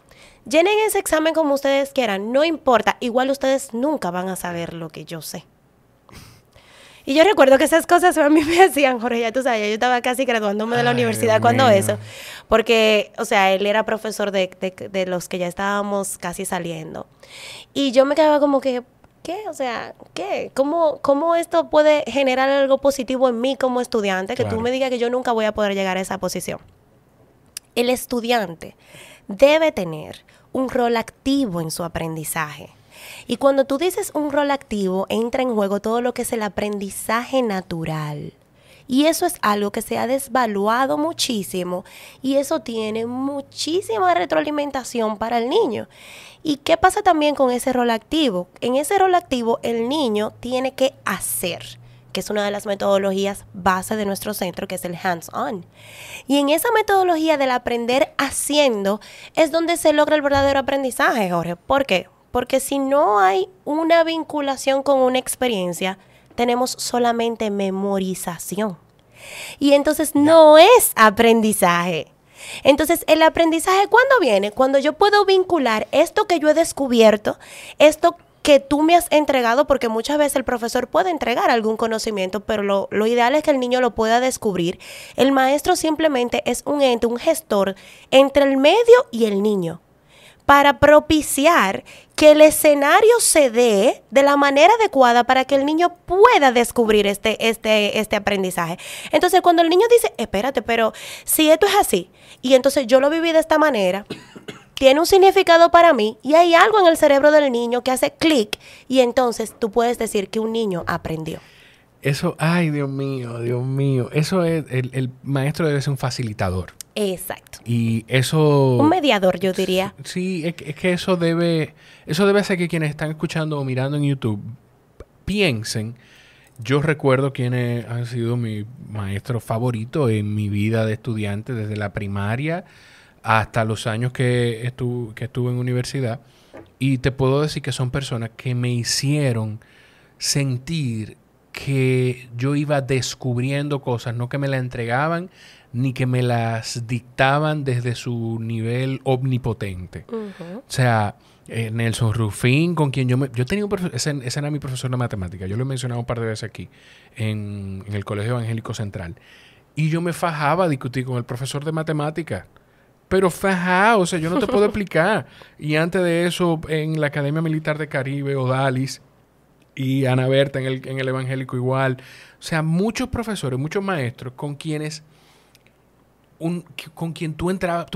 llenen ese examen como ustedes quieran, no importa, igual ustedes nunca van a saber lo que yo sé. Y yo recuerdo que esas cosas a mí me hacían, Jorge, ya tú sabes, yo estaba casi graduándome de la universidad cuando eso, porque, o sea, él era profesor de los que ya estábamos casi saliendo. Y yo me quedaba como que, ¿qué? O sea, ¿qué? ¿Cómo esto puede generar algo positivo en mí como estudiante? Que tú me digas que yo nunca voy a poder llegar a esa posición. El estudiante debe tener un rol activo en su aprendizaje. Y cuando tú dices un rol activo, entra en juego todo lo que es el aprendizaje natural. Y eso es algo que se ha desvaluado muchísimo y eso tiene muchísima retroalimentación para el niño. ¿Y qué pasa también con ese rol activo? En ese rol activo el niño tiene que hacer, que es una de las metodologías base de nuestro centro, que es el hands-on. Y en esa metodología del aprender haciendo es donde se logra el verdadero aprendizaje, Jorge. ¿Por qué? Porque si no hay una vinculación con una experiencia, tenemos solamente memorización. Y entonces no es aprendizaje. Entonces, el aprendizaje, ¿cuándo viene? Cuando yo puedo vincular esto que yo he descubierto, esto que tú me has entregado, porque muchas veces el profesor puede entregar algún conocimiento, pero lo ideal es que el niño lo pueda descubrir. El maestro simplemente es un ente, un gestor entre el medio y el niño, para propiciar que el escenario se dé de la manera adecuada para que el niño pueda descubrir este aprendizaje. Entonces, cuando el niño dice, espérate, pero si esto es así, y entonces yo lo viví de esta manera, tiene un significado para mí, y hay algo en el cerebro del niño que hace clic, y entonces tú puedes decir que un niño aprendió. Eso, ay, Dios mío. Eso es, el maestro debe ser un facilitador. Exacto. Y eso... Un mediador, yo diría. Sí, es que eso debe hacer que quienes están escuchando o mirando en YouTube piensen. Yo recuerdo quienes han sido mi maestro favorito en mi vida de estudiante desde la primaria hasta los años que estuve en universidad. Y te puedo decir que son personas que me hicieron sentir que yo iba descubriendo cosas, no que me las entregaban ni que me las dictaban desde su nivel omnipotente. O sea, Nelson Rufín, con quien yo tenía un profesor, ese era mi profesor de matemática, yo lo he mencionado un par de veces aquí, en el Colegio Evangélico Central. Y yo me fajaba a discutir con el profesor de matemática. Pero fajado, o sea, yo no te puedo explicar. Y antes de eso, en la Academia Militar de Caribe, Odalis y Ana Berta en el Evangélico igual. O sea, muchos profesores, muchos maestros con quienes con quien tú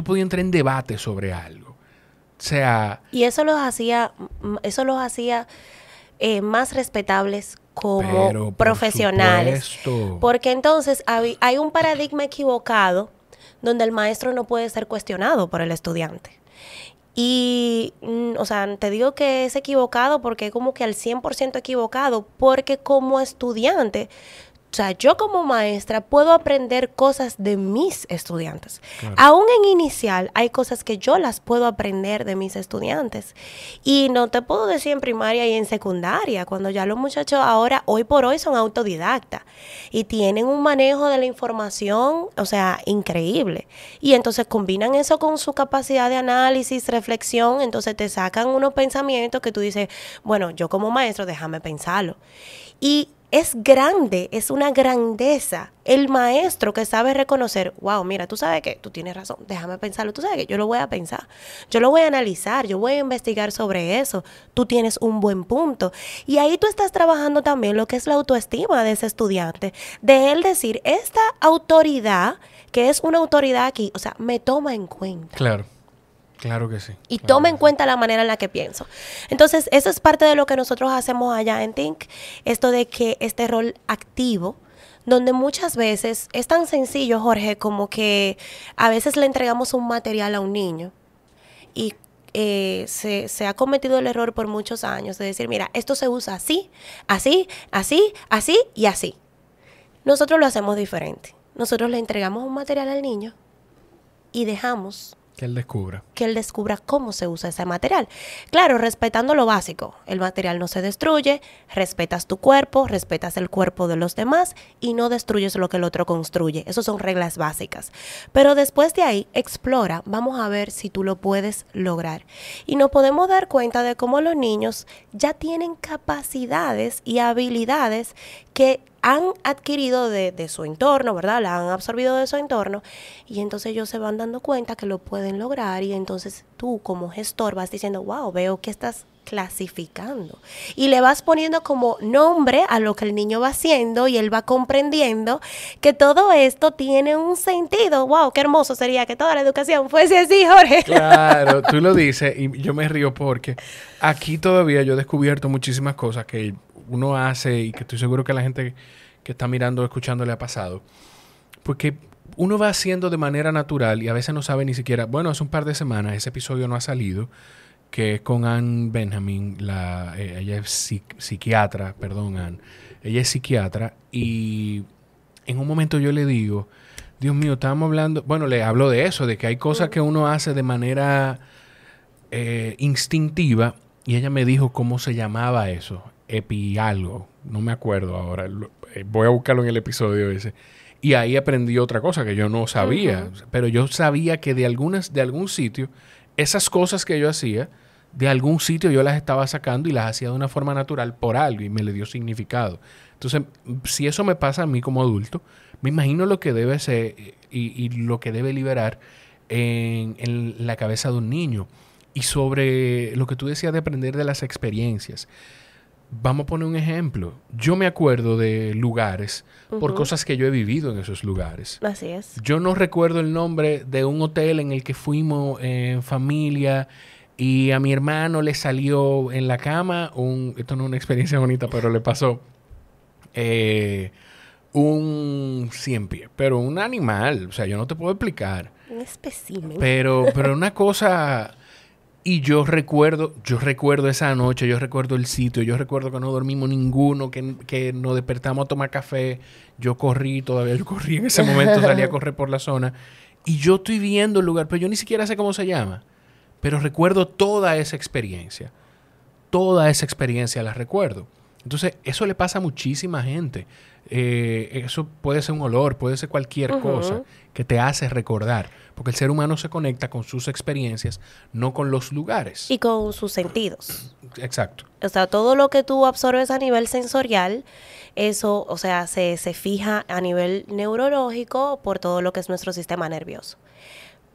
podías entrar en debate sobre algo. O sea... Y eso los hacía más respetables como profesionales. Supuesto. Porque entonces hay un paradigma equivocado donde el maestro no puede ser cuestionado por el estudiante. Y, o sea, te digo que es equivocado porque es como que al 100% equivocado, porque como estudiante, o sea, yo como maestra puedo aprender cosas de mis estudiantes. Claro. Aún en inicial hay cosas que yo las puedo aprender de mis estudiantes. Y no te puedo decir en primaria y en secundaria, cuando ya los muchachos ahora, hoy por hoy, son autodidactas. Y tienen un manejo de la información, o sea, increíble. Y entonces combinan eso con su capacidad de análisis, reflexión. Entonces te sacan unos pensamientos que tú dices, bueno, yo como maestro, déjame pensarlo. Y es grande, es una grandeza. El maestro que sabe reconocer, wow, mira, tú sabes que tú tienes razón, déjame pensarlo, tú sabes que yo lo voy a pensar, yo lo voy a analizar, yo voy a investigar sobre eso, tú tienes un buen punto. Y ahí tú estás trabajando también lo que es la autoestima de ese estudiante, de él decir, esta autoridad, que es una autoridad aquí, o sea, me toma en cuenta. Claro. Claro que sí. Y toma en cuenta la manera en la que pienso. Entonces, eso es parte de lo que nosotros hacemos allá en Think. Esto de que este rol activo, donde muchas veces es tan sencillo, Jorge, como que a veces le entregamos un material a un niño y se ha cometido el error por muchos años de decir, mira, esto se usa así, así, así, así y así. Nosotros lo hacemos diferente. Nosotros le entregamos un material al niño y dejamos que él descubra. Que él descubra cómo se usa ese material. Claro, respetando lo básico. El material no se destruye, respetas tu cuerpo, respetas el cuerpo de los demás y no destruyes lo que el otro construye. Esas son reglas básicas. Pero después de ahí, explora. Vamos a ver si tú lo puedes lograr. Y nos podemos dar cuenta de cómo los niños ya tienen capacidades y habilidades que han adquirido de su entorno, ¿verdad? La han absorbido de su entorno y entonces ellos se van dando cuenta que lo pueden lograr y entonces tú como gestor vas diciendo, wow, veo que estás clasificando y le vas poniendo como nombre a lo que el niño va haciendo y él va comprendiendo que todo esto tiene un sentido. Wow, qué hermoso sería que toda la educación fuese así, Jorge. Claro, tú lo dices y yo me río porque aquí todavía yo he descubierto muchísimas cosas que uno hace y que estoy seguro que a la gente que está mirando o escuchando le ha pasado. Porque uno va haciendo de manera natural y a veces no sabe ni siquiera, bueno, hace un par de semanas ese episodio no ha salido, que es con Ann Benjamin, ella es psiquiatra, perdón, Ann. Ella es psiquiatra y en un momento yo le digo, Dios mío, estábamos hablando, bueno, le hablo de eso, de que hay cosas que uno hace de manera instintiva y ella me dijo cómo se llamaba eso. Algo, no me acuerdo ahora, voy a buscarlo en el episodio ese. Y ahí aprendí otra cosa que yo no sabía, pero yo sabía que de algún sitio, esas cosas que yo hacía, de algún sitio yo las estaba sacando y las hacía de una forma natural por algo y me le dio significado. Entonces, si eso me pasa a mí como adulto, me imagino lo que debe ser y lo que debe liberar en la cabeza de un niño. Y sobre lo que tú decías de aprender de las experiencias. Vamos a poner un ejemplo. Yo me acuerdo de lugares por cosas que yo he vivido en esos lugares. Así es. Yo no recuerdo el nombre de un hotel en el que fuimos en familia y a mi hermano le salió en la cama esto no es una experiencia bonita, pero le pasó un 100 pies, pero un animal. O sea, yo no te puedo explicar. Un espécimen. Pero una cosa... Y yo recuerdo esa noche, yo recuerdo el sitio, yo recuerdo que no dormimos ninguno, que nos despertamos a tomar café. Yo corrí en ese momento, salí a correr por la zona. Y yo estoy viendo el lugar, pero yo ni siquiera sé cómo se llama. Pero recuerdo toda esa experiencia. Toda esa experiencia la recuerdo. Entonces, eso le pasa a muchísima gente. Eso puede ser un olor, puede ser cualquier cosa que te hace recordar. Porque el ser humano se conecta con sus experiencias, no con los lugares. Y con sus sentidos. Exacto. O sea, todo lo que tú absorbes a nivel sensorial, eso, o sea, se fija a nivel neurológico por todo lo que es nuestro sistema nervioso.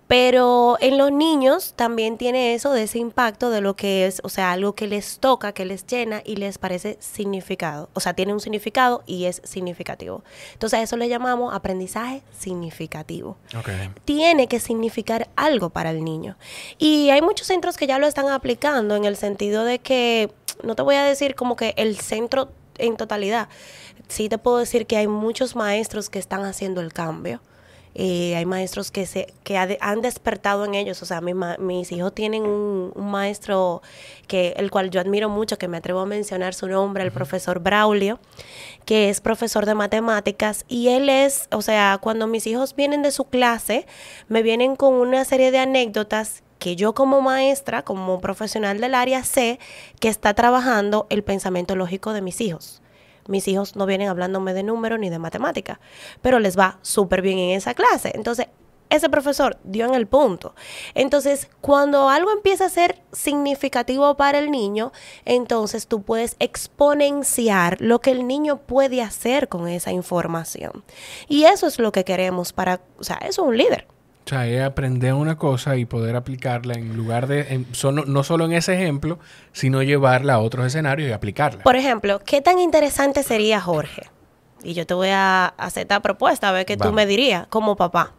Pero en los niños también tiene eso de ese impacto de lo que es, o sea, algo que les toca, que les llena y les parece significado. O sea, tiene un significado y es significativo. Entonces a eso le llamamos aprendizaje significativo. Okay. Tiene que significar algo para el niño. Y hay muchos centros que ya lo están aplicando en el sentido de que, no te voy a decir como que el centro en totalidad. Sí te puedo decir que hay muchos maestros que están haciendo el cambio. Hay maestros que han despertado en ellos. O sea, mis hijos tienen un maestro el cual yo admiro mucho, que me atrevo a mencionar su nombre, el profesor Braulio, que es profesor de matemáticas. Y él es, o sea, cuando mis hijos vienen de su clase, me vienen con una serie de anécdotas que yo como maestra, como profesional del área, sé que está trabajando el pensamiento lógico de mis hijos. Mis hijos no vienen hablándome de números ni de matemáticas, pero les va súper bien en esa clase. Entonces, ese profesor dio en el punto. Entonces, cuando algo empieza a ser significativo para el niño, entonces tú puedes exponenciar lo que el niño puede hacer con esa información. Y eso es lo que queremos o sea, eso es un líder. O sea, es aprender una cosa y poder aplicarla en lugar de, no solo en ese ejemplo, sino llevarla a otros escenarios y aplicarla. Por ejemplo, ¿qué tan interesante sería, Jorge? Y yo te voy a hacer esta propuesta, a ver qué tú me dirías como papá.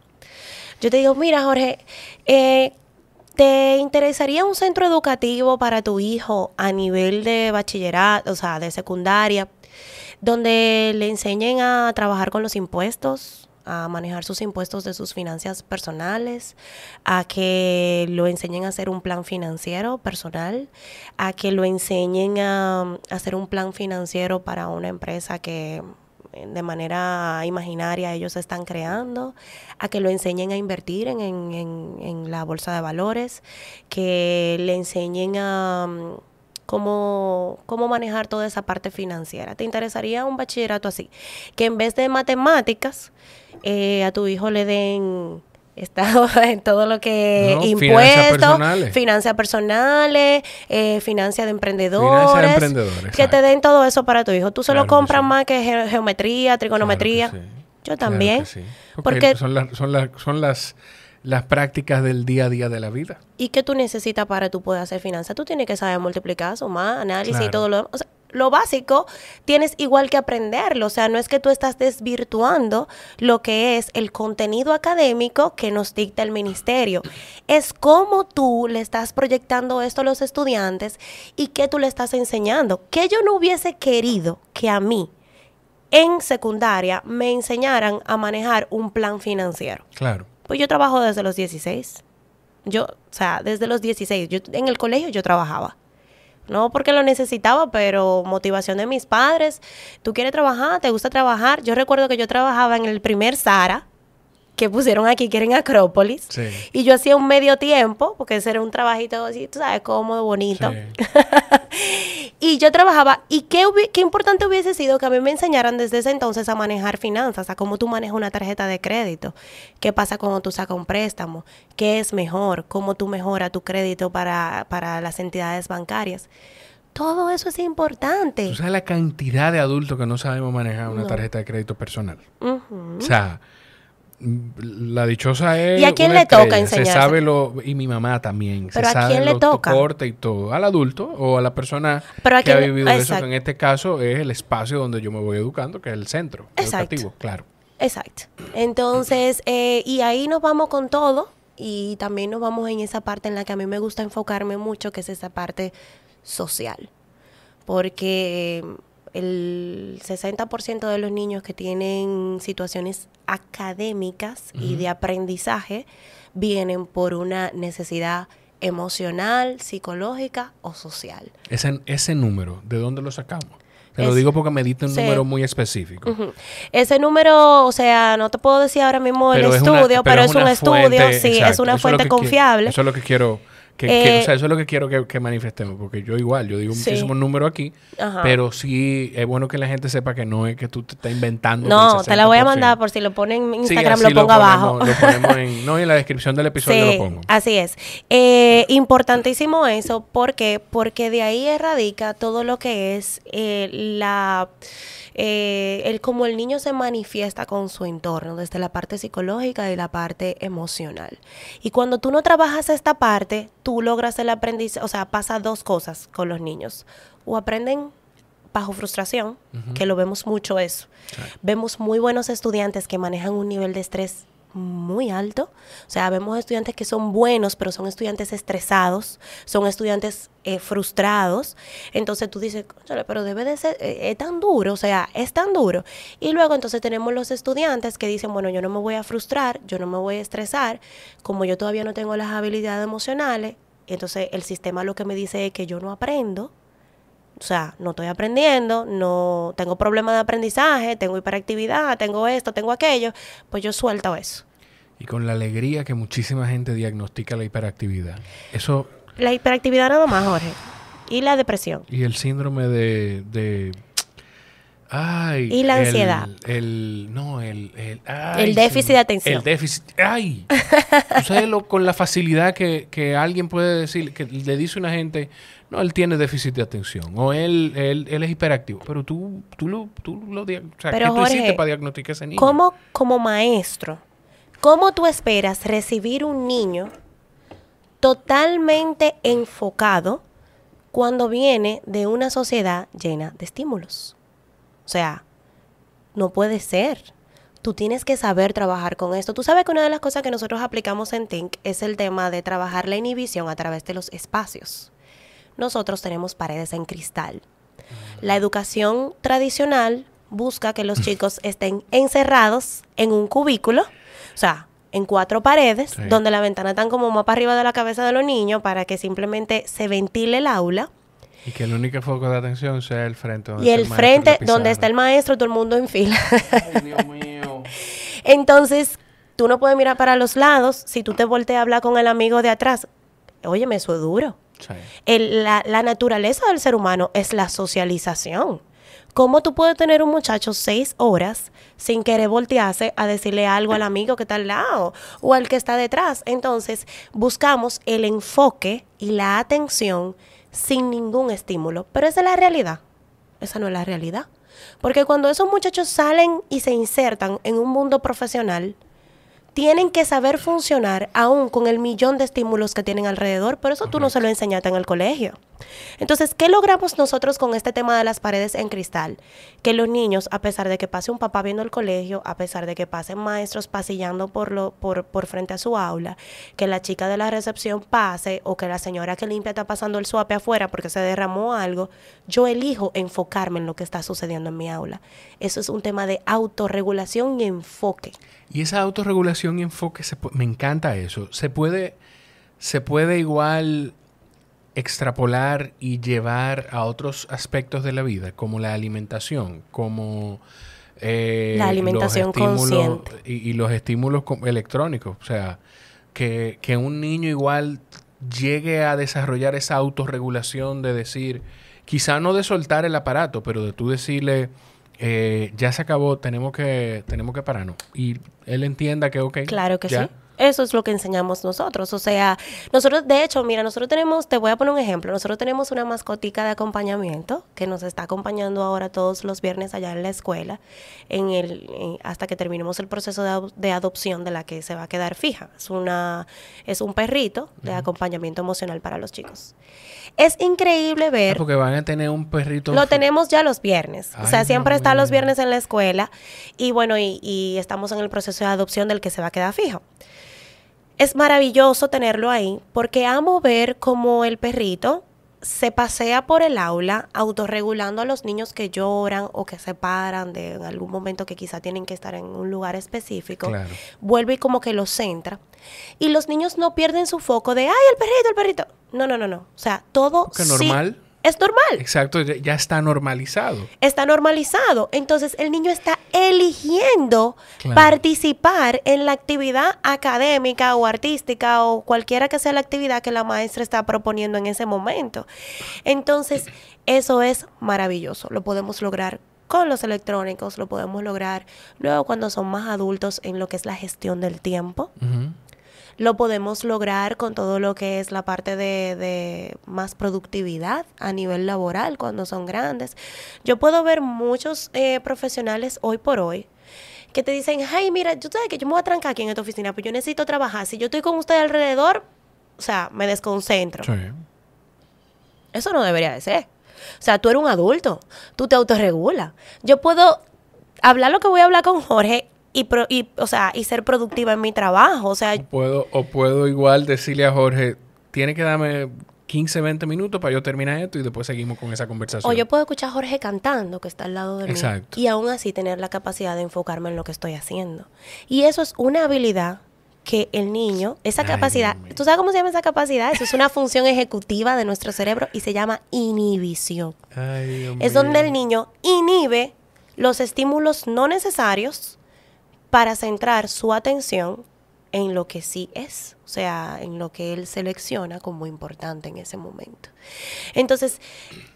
Yo te digo, mira, Jorge, ¿te interesaría un centro educativo para tu hijo a nivel de bachillerato, o sea, de secundaria, donde le enseñen a trabajar con los impuestos, a manejar sus impuestos de sus finanzas personales, a que lo enseñen a hacer un plan financiero personal, a que lo enseñen a hacer un plan financiero para una empresa que de manera imaginaria ellos están creando, a que lo enseñen a invertir en la bolsa de valores, que le enseñen a cómo manejar toda esa parte financiera? ¿Te interesaría un bachillerato así? Que en vez de matemáticas, a tu hijo le den en todo lo que impuestos, finanzas personales, finanzas de emprendedores, que te den todo eso para tu hijo. Tú se lo compras más que geometría, trigonometría. Claro que sí. Yo también. Claro que sí. Porque son las prácticas del día a día de la vida. ¿Y qué tú necesitas para tú poder hacer finanzas? Tú tienes que saber multiplicar, sumar, análisis y todo lo demás. O sea, lo básico tienes igual que aprenderlo. O sea, no es que tú estás desvirtuando lo que es el contenido académico que nos dicta el ministerio. Es cómo tú le estás proyectando esto a los estudiantes y qué tú le estás enseñando. Que yo no hubiese querido que a mí en secundaria me enseñaran a manejar un plan financiero. Claro. Pues yo trabajo desde los 16. Desde los 16. En el colegio yo trabajaba. No porque lo necesitaba, pero motivación de mis padres. ¿Tú quieres trabajar? ¿Te gusta trabajar? Yo recuerdo que yo trabajaba en el primer Zara que pusieron aquí, que era en Acrópolis. Sí. Y yo hacía un medio tiempo, porque ese era un trabajito así, tú sabes, cómodo, bonito. Sí. Y yo trabajaba. Y qué importante hubiese sido que a mí me enseñaran desde ese entonces a manejar finanzas, a cómo tú manejas una tarjeta de crédito, qué pasa cuando tú sacas un préstamo, qué es mejor, cómo tú mejoras tu crédito para las entidades bancarias. Todo eso es importante. ¿Tú sabes la cantidad de adultos que no sabemos manejar una tarjeta de crédito personal? O sea, la dichosa es. ¿Y a quién le toca enseñarse? Se sabe y mi mamá también. ¿Pero se a quién le toca? Corte y todo. Al adulto o a la persona que ha vivido eso, que en este caso es el espacio donde yo me voy educando, que es el centro educativo, claro. Exacto. Entonces, y ahí nos vamos con todo y también nos vamos en esa parte en la que a mí me gusta enfocarme mucho, que es esa parte social. Porque el 60% de los niños que tienen situaciones académicas y de aprendizaje vienen por una necesidad emocional, psicológica o social. Ese número, ¿de dónde lo sacamos? Te lo digo porque me diste un número muy específico. Ese número, o sea, no te puedo decir ahora mismo el estudio, pero es un estudio, sí, exacto, es una fuente confiable. Eso es lo que quiero... o sea, eso es lo que quiero que manifestemos, porque yo digo muchísimos números aquí, pero sí es bueno que la gente sepa que no es que tú te estás inventando. No, te la voy a mandar por si lo ponen en Instagram, lo pongo abajo. Lo ponemos en la descripción del episodio lo pongo. Así es. Importantísimo eso, ¿por qué? Porque de ahí erradica todo lo que es cómo el niño se manifiesta con su entorno, desde la parte psicológica y la parte emocional. Y cuando tú no trabajas esta parte, tú logras el aprendizaje, o sea, pasa dos cosas con los niños. O aprenden bajo frustración, que lo vemos mucho eso. Sí. Vemos muy buenos estudiantes que manejan un nivel de estrés muy alto. O sea, vemos estudiantes que son buenos, pero son estudiantes estresados, son estudiantes frustrados. Entonces tú dices, pero debe de ser, es tan duro, o sea, es tan duro. Y luego entonces tenemos los estudiantes que dicen, bueno, yo no me voy a frustrar, yo no me voy a estresar, como yo todavía no tengo las habilidades emocionales, entonces el sistema lo que me dice es que yo no aprendo. O sea, no estoy aprendiendo, no tengo problemas de aprendizaje, tengo hiperactividad, tengo esto, tengo aquello, pues yo suelto eso. Y con la alegría que muchísima gente diagnostica la hiperactividad. Eso... La hiperactividad nada más, Jorge. Y la depresión. Y el síndrome ay, y la ansiedad. El déficit de atención. El déficit. ¡Ay! Tú sabes con la facilidad que alguien puede decir, que le dice a una gente, no, él tiene déficit de atención. O él es hiperactivo. Pero tú lo o sea, pero ¿qué Jorge, tú hiciste para diagnosticar a ese niño? ¿Cómo, como maestro, cómo tú esperas recibir un niño totalmente enfocado cuando viene de una sociedad llena de estímulos? O sea, no puede ser. Tú tienes que saber trabajar con esto. Tú sabes que una de las cosas que nosotros aplicamos en Think es el tema de trabajar la inhibición a través de los espacios. Nosotros tenemos paredes en cristal. La educación tradicional busca que los chicos estén encerrados en un cubículo, o sea, en 4 paredes, sí, donde la ventana está como más para arriba de la cabeza de los niños para que simplemente se ventile el aula. Y que el único foco de atención sea el frente. Y el frente donde está el maestro, todo el mundo en fila. Ay, Dios mío. Entonces, tú no puedes mirar para los lados. Si tú te volteas a hablar con el amigo de atrás, óyeme, eso es duro. Sí. La naturaleza del ser humano es la socialización. ¿Cómo tú puedes tener un muchacho 6 horas sin querer voltearse a decirle algo al amigo que está al lado o al que está detrás? Entonces, buscamos el enfoque y la atención sin ningún estímulo. Pero esa es la realidad. Esa no es la realidad. Porque cuando esos muchachos salen y se insertan en un mundo profesional, tienen que saber funcionar aún con el millón de estímulos que tienen alrededor. Por eso tú no se lo enseñaste en el colegio. Entonces, ¿qué logramos nosotros con este tema de las paredes en cristal? Que los niños, a pesar de que pase un papá viendo el colegio, a pesar de que pasen maestros pasillando por frente a su aula, que la chica de la recepción pase o que la señora que limpia está pasando el suape afuera porque se derramó algo, yo elijo enfocarme en lo que está sucediendo en mi aula. Eso es un tema de autorregulación y enfoque. Y esa autorregulación y enfoque, me encanta eso. Se puede igual extrapolar y llevar a otros aspectos de la vida, como la alimentación, como la alimentación consciente y los estímulos electrónicos. O sea, que un niño igual llegue a desarrollar esa autorregulación de decir, quizá no de soltar el aparato, pero de tú decirle, ya se acabó, tenemos que pararnos. Y él entienda que ok. Claro que ¿ya? Sí. Eso es lo que enseñamos nosotros. O sea, nosotros, de hecho, mira, nosotros tenemos, te voy a poner un ejemplo, nosotros tenemos una mascotica de acompañamiento que nos está acompañando ahora todos los viernes allá en la escuela, hasta que terminemos el proceso de adopción de la que se va a quedar fija. Es un perrito de acompañamiento emocional para los chicos. Es increíble ver... porque van a tener un perrito... Lo tenemos ya los viernes. Ay, o sea, siempre está los viernes en la escuela. Y bueno, y estamos en el proceso de adopción del que se va a quedar fijo. Es maravilloso tenerlo ahí porque amo ver cómo el perrito se pasea por el aula autorregulando a los niños que lloran o que se paran en algún momento que quizá tienen que estar en un lugar específico. Claro. Vuelve y como que los centra. Y los niños no pierden su foco de, ¡ay, el perrito! No. O sea, todo... Que normal. es normal. Exacto, ya está normalizado. Está normalizado. Entonces, el niño está eligiendo participar en la actividad académica o artística o cualquiera que sea la actividad que la maestra está proponiendo en ese momento. Entonces, eso es maravilloso. Lo podemos lograr con los electrónicos, lo podemos lograr luego cuando son más adultos en lo que es la gestión del tiempo. Lo podemos lograr con todo lo que es la parte de más productividad a nivel laboral cuando son grandes. Yo puedo ver muchos profesionales hoy por hoy que te dicen, ay, mira, yo sabes que yo me voy a trancar aquí en esta oficina, pues yo necesito trabajar. Si yo estoy con usted alrededor, o sea, me desconcentro. Sí. Eso no debería de ser. O sea, tú eres un adulto, tú te autorregulas. Yo puedo hablar lo que voy a hablar con Jorge y ser productiva en mi trabajo. O sea, puedo igual decirle a Jorge, tiene que darme 15, 20 minutos para yo terminar esto y después seguimos con esa conversación. O yo puedo escuchar a Jorge cantando que está al lado de mí. Exacto. Y aún así tener la capacidad de enfocarme en lo que estoy haciendo. Y eso es una habilidad que el niño, esa capacidad, ¿tú sabes cómo se llama esa capacidad? Eso es una función ejecutiva de nuestro cerebro y se llama inhibición. Ay, Dios mío. Es donde el niño inhibe los estímulos no necesarios para centrar su atención en lo que sí es, o sea, en lo que él selecciona como importante en ese momento. Entonces,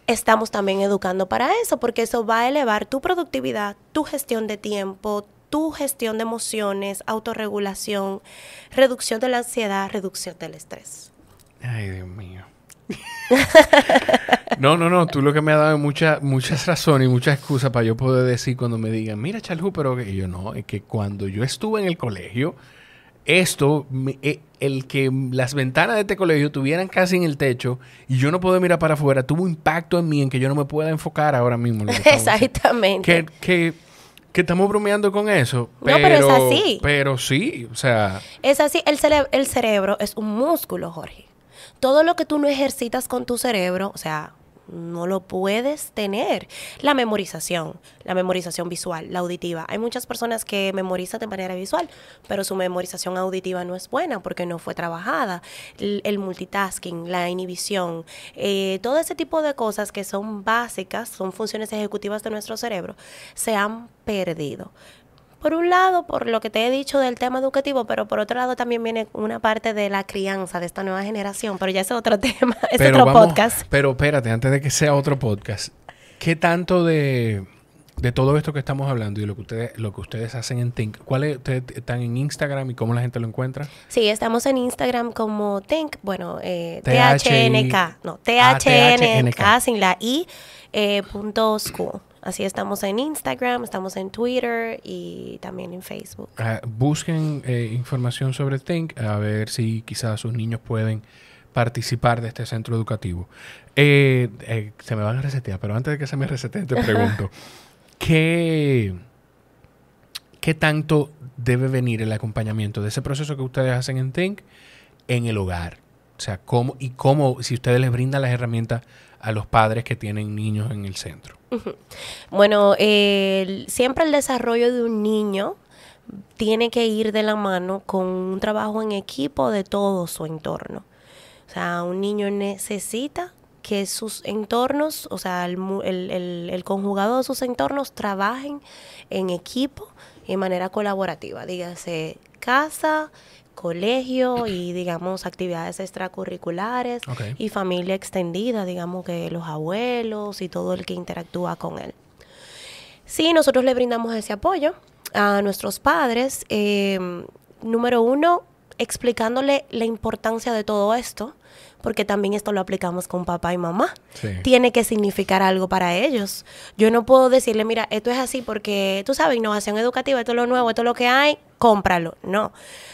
estamos también educando para eso, porque eso va a elevar tu productividad, tu gestión de tiempo, tu gestión de emociones, autorregulación, reducción de la ansiedad, reducción del estrés. Ay, Dios mío. No, tú lo que me has dado muchas razones y muchas excusas para yo poder decir cuando me digan, mira, Chalhu, pero que yo no, es que cuando yo estuve en el colegio, el que las ventanas de este colegio tuvieran casi en el techo y yo no puedo mirar para afuera, tuvo un impacto en mí en que yo no me pueda enfocar ahora mismo. Exactamente. Que estamos bromeando con eso. No, pero es así. Pero sí, o sea... Es así. El cerebro es un músculo, Jorge. Todo lo que tú no ejercitas con tu cerebro, o sea, no lo puedes tener. La memorización visual, la auditiva. Hay muchas personas que memorizan de manera visual, pero su memorización auditiva no es buena porque no fue trabajada. El multitasking, la inhibición, todo ese tipo de cosas que son básicas, son funciones ejecutivas de nuestro cerebro, se han perdido. Por un lado, por lo que te he dicho del tema educativo, pero por otro lado también viene una parte de la crianza de esta nueva generación, pero ya es otro tema, podcast. Pero espérate, antes de que sea otro podcast, ¿qué tanto de todo esto que estamos hablando y lo que ustedes hacen en Think, ustedes están en Instagram y cómo la gente lo encuentra? Sí, estamos en Instagram como Think, bueno, THNK, no, THNK sin la I, .school. Así estamos en Instagram, estamos en Twitter y también en Facebook. Busquen información sobre Think, a ver si quizás sus niños pueden participar de este centro educativo. Se me van a resetear, pero antes de que se me reseteen te pregunto, ¿qué tanto debe venir el acompañamiento de ese proceso que ustedes hacen en Think en el hogar? O sea, ¿cómo si ustedes les brindan las herramientas a los padres que tienen niños en el centro? Bueno, siempre el desarrollo de un niño tiene que ir de la mano con un trabajo en equipo de todo su entorno. O sea, un niño necesita que sus entornos, o sea, el conjugado de sus entornos trabajen en equipo y de manera colaborativa. Dígase casa, colegio y, digamos, actividades extracurriculares y familia extendida, digamos que los abuelos y todo el que interactúa con él. Sí, nosotros le brindamos ese apoyo a nuestros padres. Número uno, explicándole la importancia de todo esto, porque también esto lo aplicamos con papá y mamá. Sí. Tiene que significar algo para ellos. Yo no puedo decirle, mira, esto es así porque, tú sabes, innovación educativa, esto es lo nuevo, esto es lo que hay, cómpralo. No.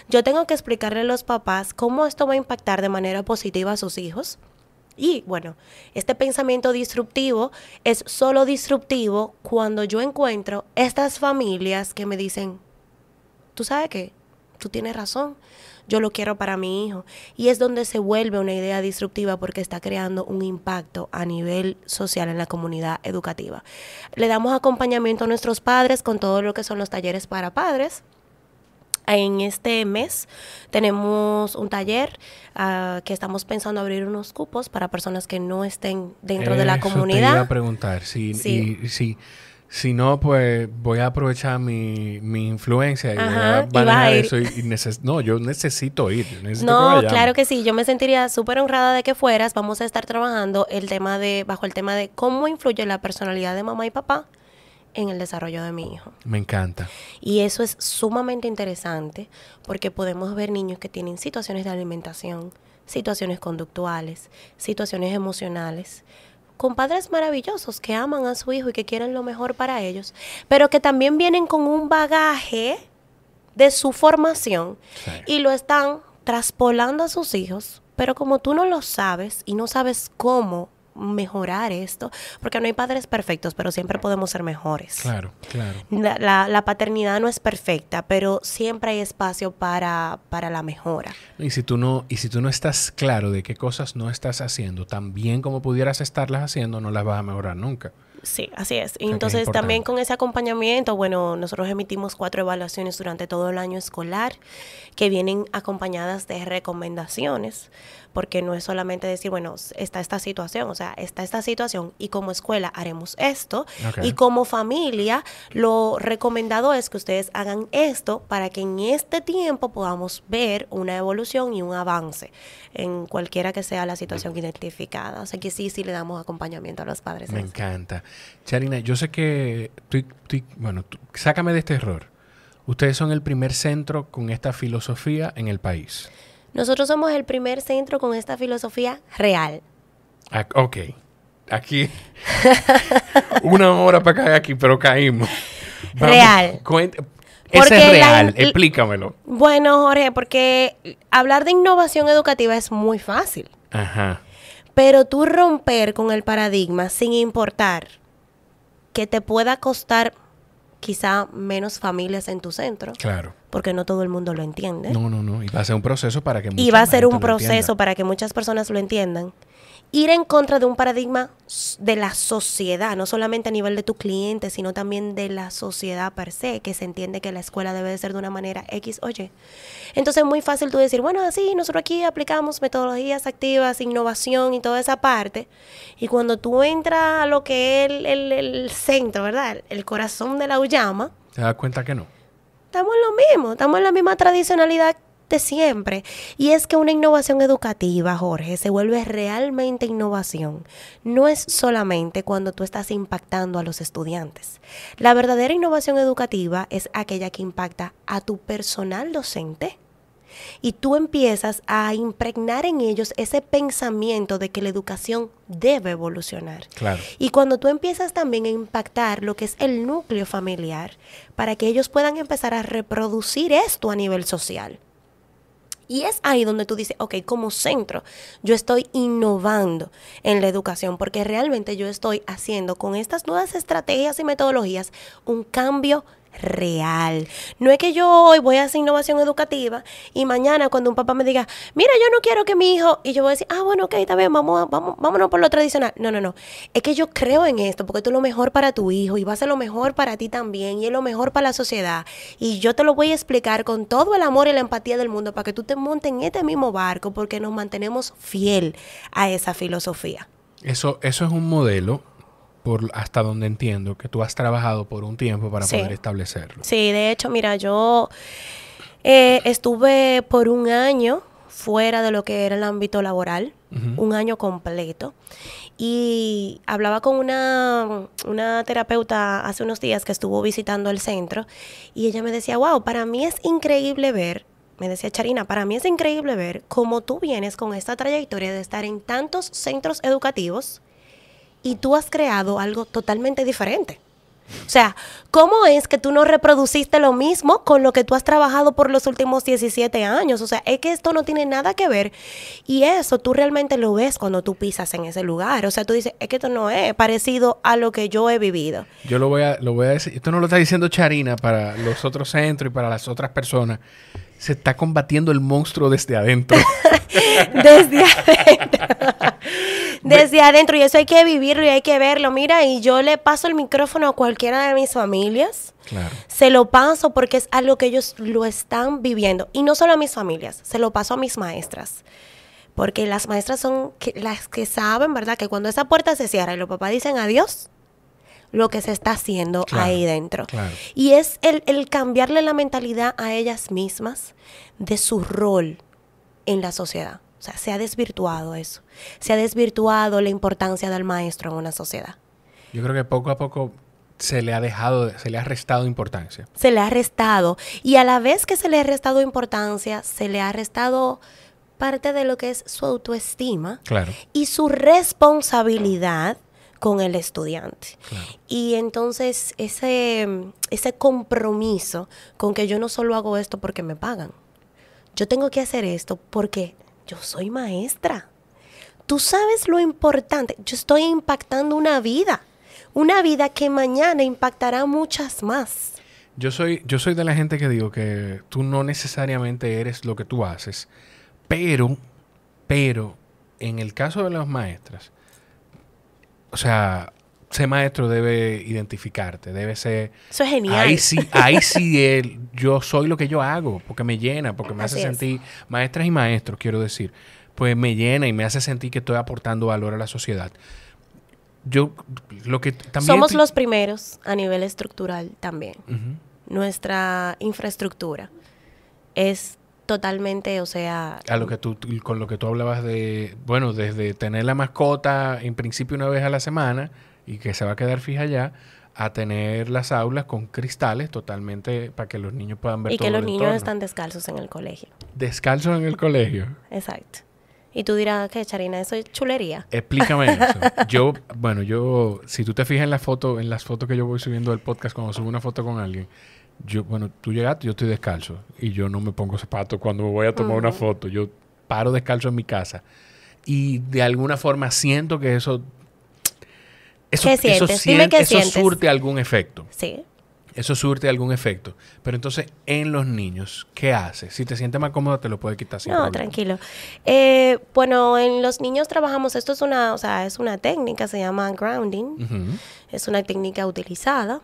Yo tengo que explicarle a los papás cómo esto va a impactar de manera positiva a sus hijos. Y, bueno, este pensamiento disruptivo es solo disruptivo cuando yo encuentro estas familias que me dicen, ¿tú sabes qué? Tú tienes razón. Yo lo quiero para mi hijo. Y es donde se vuelve una idea disruptiva porque está creando un impacto a nivel social en la comunidad educativa. Le damos acompañamiento a nuestros padres con todo lo que son los talleres para padres. En este mes tenemos un taller que estamos pensando abrir unos cupos para personas que no estén dentro de la comunidad. Te iba a preguntar. Si no, pues voy a aprovechar mi influencia y voy a manejar eso. Yo necesito ir. Claro que sí. Yo me sentiría súper honrada de que fueras. Vamos a estar trabajando bajo el tema de cómo influye la personalidad de mamá y papá en el desarrollo de mi hijo. Me encanta. Y eso es sumamente interesante porque podemos ver niños que tienen situaciones de alimentación, situaciones conductuales, situaciones emocionales, con padres maravillosos que aman a su hijo y que quieren lo mejor para ellos, pero que también vienen con un bagaje de su formación y lo están traspolando a sus hijos, pero como tú no lo sabes y no sabes cómo mejorar esto, porque no hay padres perfectos, pero siempre podemos ser mejores. Claro. La paternidad no es perfecta, pero siempre hay espacio para la mejora. Y si tú no estás claro de qué cosas no estás haciendo tan bien como pudieras estarlas haciendo, no las vas a mejorar nunca. Sí, así es. Y entonces también con ese acompañamiento, bueno, nosotros emitimos 4 evaluaciones durante todo el año escolar que vienen acompañadas de recomendaciones, porque no es solamente decir, bueno, está esta situación, o sea, está esta situación y como escuela haremos esto y como familia lo recomendado es que ustedes hagan esto para que en este tiempo podamos ver una evolución y un avance en cualquiera que sea la situación identificada. O sea que sí le damos acompañamiento a los padres. Me encanta. Charina, yo sé que sácame de este error. Ustedes son el primer centro con esta filosofía en el país. Nosotros somos el primer centro con esta filosofía real. Ok. Aquí. 1 hora para caer aquí, pero caímos. Real. Ese es real. Explícamelo. Bueno, Jorge, porque hablar de innovación educativa es muy fácil. Ajá. Pero tú romper con el paradigma sin importar que te pueda costar quizá menos familias en tu centro. Claro. Porque no todo el mundo lo entiende. No. Y va a ser un proceso para que muchas personas lo entiendan. Ir en contra de un paradigma de la sociedad, no solamente a nivel de tu cliente, sino también de la sociedad per se, que se entiende que la escuela debe de ser de una manera X o Y. Entonces es muy fácil tú decir, bueno, así nosotros aquí aplicamos metodologías activas, innovación y toda esa parte. Y cuando tú entras a lo que es el centro, ¿verdad? El corazón de la Uyama, ¿te das cuenta que no? Estamos en la misma tradicionalidad de siempre. Y es que una innovación educativa, Jorge, se vuelve realmente innovación. No es solamente cuando tú estás impactando a los estudiantes. La verdadera innovación educativa es aquella que impacta a tu personal docente. Y tú empiezas a impregnar en ellos ese pensamiento de que la educación debe evolucionar. Claro. Y cuando tú empiezas también a impactar lo que es el núcleo familiar, para que ellos puedan empezar a reproducir esto a nivel social. Y es ahí donde tú dices, ok, como centro, yo estoy innovando en la educación, porque realmente yo estoy haciendo con estas nuevas estrategias y metodologías un cambio real. No es que yo hoy voy a hacer innovación educativa y mañana cuando un papá me diga, mira, yo no quiero que mi hijo, y yo voy a decir, bueno, ok, está bien, vámonos por lo tradicional. No. Es que yo creo en esto porque esto es lo mejor para tu hijo y va a ser lo mejor para ti también y es lo mejor para la sociedad. Y yo te lo voy a explicar con todo el amor y la empatía del mundo para que tú te montes en este mismo barco porque nos mantenemos fiel a esa filosofía. Eso es un modelo, hasta donde entiendo, que tú has trabajado por un tiempo para poder establecerlo. Sí, de hecho, mira, yo estuve por 1 año fuera de lo que era el ámbito laboral, 1 año completo, y hablaba con una terapeuta hace unos días que estuvo visitando el centro, y ella me decía, wow, para mí es increíble ver, me decía Charina, para mí es increíble ver cómo tú vienes con esta trayectoria de estar en tantos centros educativos y tú has creado algo totalmente diferente. O sea, ¿cómo es que tú no reproduciste lo mismo con lo que tú has trabajado por los últimos 17 años? O sea, es que esto no tiene nada que ver. Y eso tú realmente lo ves cuando tú pisas en ese lugar. O sea, tú dices, es que esto no es parecido a lo que yo he vivido. Yo lo voy a decir. Esto no lo está diciendo Charina para los otros centros y para las otras personas. Se está combatiendo el monstruo desde adentro. Desde adentro. desde adentro, y eso hay que vivirlo y hay que verlo. Mira, y yo le paso el micrófono a cualquiera de mis familias. Claro. Se lo paso porque es algo que ellos lo están viviendo. Y no solo a mis familias, se lo paso a mis maestras. Porque las maestras son las que saben, ¿verdad? Que cuando esa puerta se cierra y los papás dicen adiós, lo que se está haciendo ahí dentro. Claro. Y es el cambiarle la mentalidad a ellas mismas de su rol en la sociedad. O sea, se ha desvirtuado eso. Se ha desvirtuado la importancia del maestro en una sociedad. Yo creo que poco a poco se le ha restado importancia. Se le ha restado. Y a la vez que se le ha restado importancia, se le ha restado parte de lo que es su autoestima. Claro. Y su responsabilidad con el estudiante. Claro. Y entonces ese compromiso con que yo no solo hago esto porque me pagan. Yo tengo que hacer esto porque yo soy maestra. Tú sabes lo importante. Yo estoy impactando una vida que mañana impactará muchas más. Yo soy de la gente que digo que tú no necesariamente eres lo que tú haces, pero en el caso de las maestras, o sea, ser maestro debe identificarte, debe ser... Eso es genial. Ahí sí yo soy lo que yo hago, porque me llena, porque me hace sentir... Maestras y maestros, quiero decir, pues me llena y me hace sentir que estoy aportando valor a la sociedad. Somos los primeros a nivel estructural también. Nuestra infraestructura es totalmente, o sea... Con lo que tú hablabas de, bueno, desde tener la mascota en principio una vez a la semana y que se va a quedar fija allá, a tener las aulas con cristales totalmente para que los niños puedan ver todo el entorno. Y que los niños están descalzos en el colegio. ¿Descalzos en el colegio? Exacto. Y tú dirás, ¿qué, Charina? ¿Eso es chulería? Explícame eso. Yo, si tú te fijas en las fotos que yo voy subiendo del podcast, cuando subo una foto con alguien, tú llegaste, yo estoy descalzo y yo no me pongo zapatos cuando me voy a tomar una foto. Yo paro descalzo en mi casa y de alguna forma siento que eso surte algún efecto. Sí. Eso surte algún efecto. Pero entonces, en los niños, ¿qué haces? Si te sientes más cómoda, te lo puedes quitar sin problema. Tranquilo. Bueno, en los niños trabajamos, esto es una técnica, se llama grounding. Es una técnica utilizada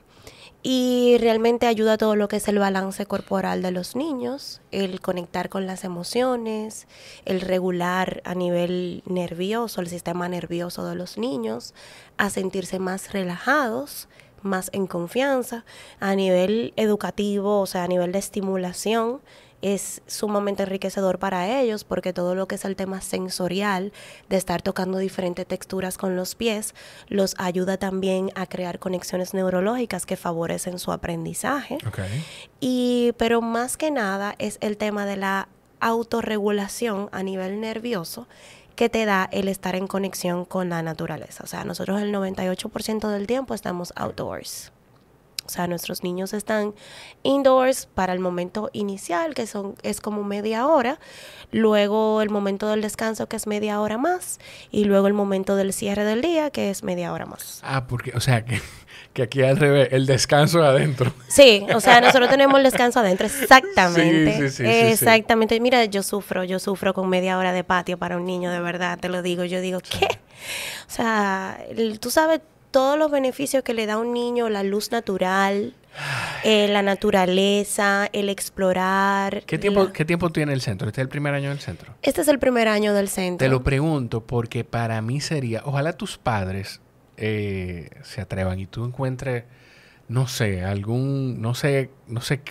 y realmente ayuda a todo lo que es el balance corporal de los niños, el conectar con las emociones, el regular a nivel nervioso, el sistema nervioso de los niños, a sentirse más relajados, más en confianza. A nivel educativo, o sea, a nivel de estimulación, es sumamente enriquecedor para ellos porque todo lo que es el tema sensorial de estar tocando diferentes texturas con los pies los ayuda también a crear conexiones neurológicas que favorecen su aprendizaje. Pero más que nada es el tema de la autorregulación a nivel nervioso que te da el estar en conexión con la naturaleza. O sea, nosotros el 98% del tiempo estamos outdoors. O sea, nuestros niños están indoors para el momento inicial, que es como media hora, luego el momento del descanso, que es media hora más, y luego el momento del cierre del día, que es media hora más. Porque, o sea, que aquí al revés, el descanso adentro. Sí, o sea, nosotros tenemos el descanso adentro, exactamente. Sí, exactamente. Mira, yo sufro con media hora de patio para un niño, de verdad, te lo digo. Yo digo, ¿qué? O sea, tú sabes todos los beneficios que le da a un niño la luz natural, la naturaleza, el explorar. ¿Qué tiempo tiene el centro? ¿Este es el primer año del centro? Este es el primer año del centro. Te lo pregunto porque para mí sería, ojalá tus padres se atrevan y tú encuentres, no sé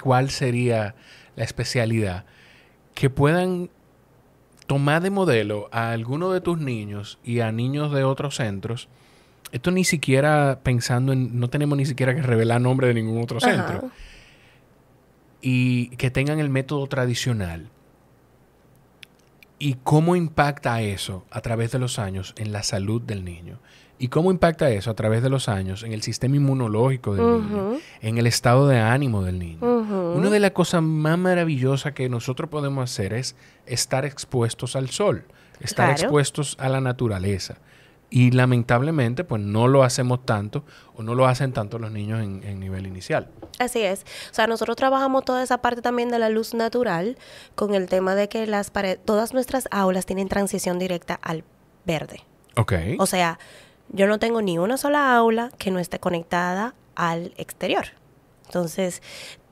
cuál sería la especialidad, que puedan tomar de modelo a alguno de tus niños y a niños de otros centros. Esto ni siquiera pensando no tenemos ni siquiera que revelar nombre de ningún otro centro. Y que tengan el método tradicional. ¿Y cómo impacta eso a través de los años en la salud del niño? ¿Y cómo impacta eso a través de los años en el sistema inmunológico del niño? En el estado de ánimo del niño. Una de las cosas más maravillosas que nosotros podemos hacer es estar expuestos al sol. Estar expuestos a la naturaleza. Y lamentablemente, pues no lo hacemos tanto o no lo hacen tanto los niños en nivel inicial. Así es. O sea, nosotros trabajamos toda esa parte también de la luz natural con el tema de que todas nuestras aulas tienen transición directa al verde. Ok. O sea, yo no tengo ni una sola aula que no esté conectada al exterior. Entonces,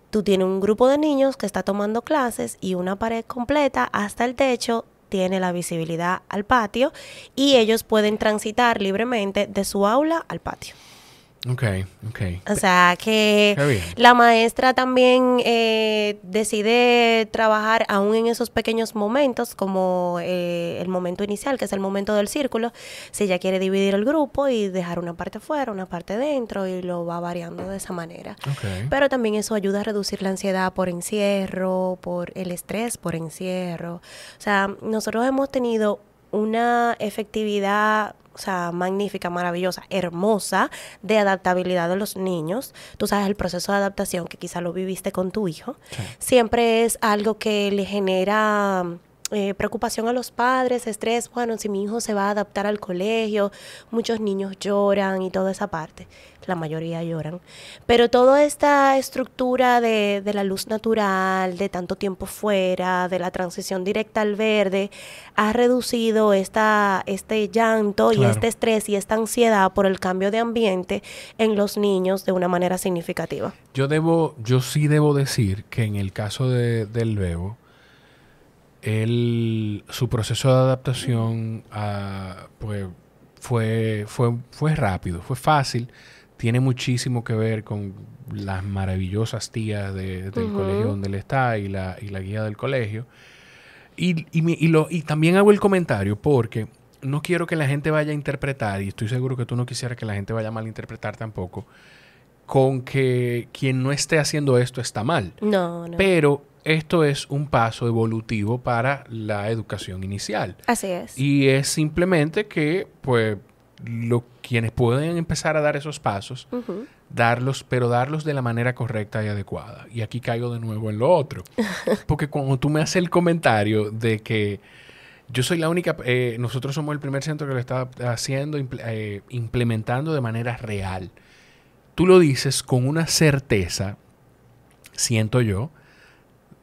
tú tienes un grupo de niños que está tomando clases y una pared completa hasta el techo tiene la visibilidad al patio y ellos pueden transitar libremente de su aula al patio. Ok. O sea, que la maestra también decide trabajar aún en esos pequeños momentos, como el momento inicial, que es el momento del círculo, si ella quiere dividir el grupo y dejar una parte fuera, una parte dentro, y lo va variando de esa manera. Okay. Pero también eso ayuda a reducir la ansiedad por encierro, por el estrés por encierro. O sea, nosotros hemos tenido una efectividad, o sea, magnífica, maravillosa, hermosa, de adaptabilidad de los niños. Tú sabes, el proceso de adaptación, que quizá lo viviste con tu hijo, sí, siempre es algo que le genera preocupación a los padres, estrés. Bueno, si mi hijo se va a adaptar al colegio, muchos niños lloran y toda esa parte. La mayoría lloran. Pero toda esta estructura de la luz natural, de tanto tiempo fuera, de la transición directa al verde, ha reducido este llanto, claro, y este estrés y esta ansiedad por el cambio de ambiente en los niños de una manera significativa. Yo sí debo decir que en el caso del Bebo, su proceso de adaptación pues fue rápido, fue fácil. Tiene muchísimo que ver con las maravillosas tías del colegio donde él está y la guía del colegio. Y también hago el comentario porque no quiero que la gente vaya a interpretar, y estoy seguro que tú no quisieras que la gente vaya a malinterpretar tampoco, con que quien no esté haciendo esto está mal. No. Pero esto es un paso evolutivo para la educación inicial. Así es. Y es simplemente que, pues, quienes pueden empezar a dar esos pasos, darlos de la manera correcta y adecuada. Y aquí caigo de nuevo en lo otro. Porque cuando tú me haces el comentario de que yo soy la única, nosotros somos el primer centro que lo está haciendo, implementando de manera real. Tú lo dices con una certeza, siento yo,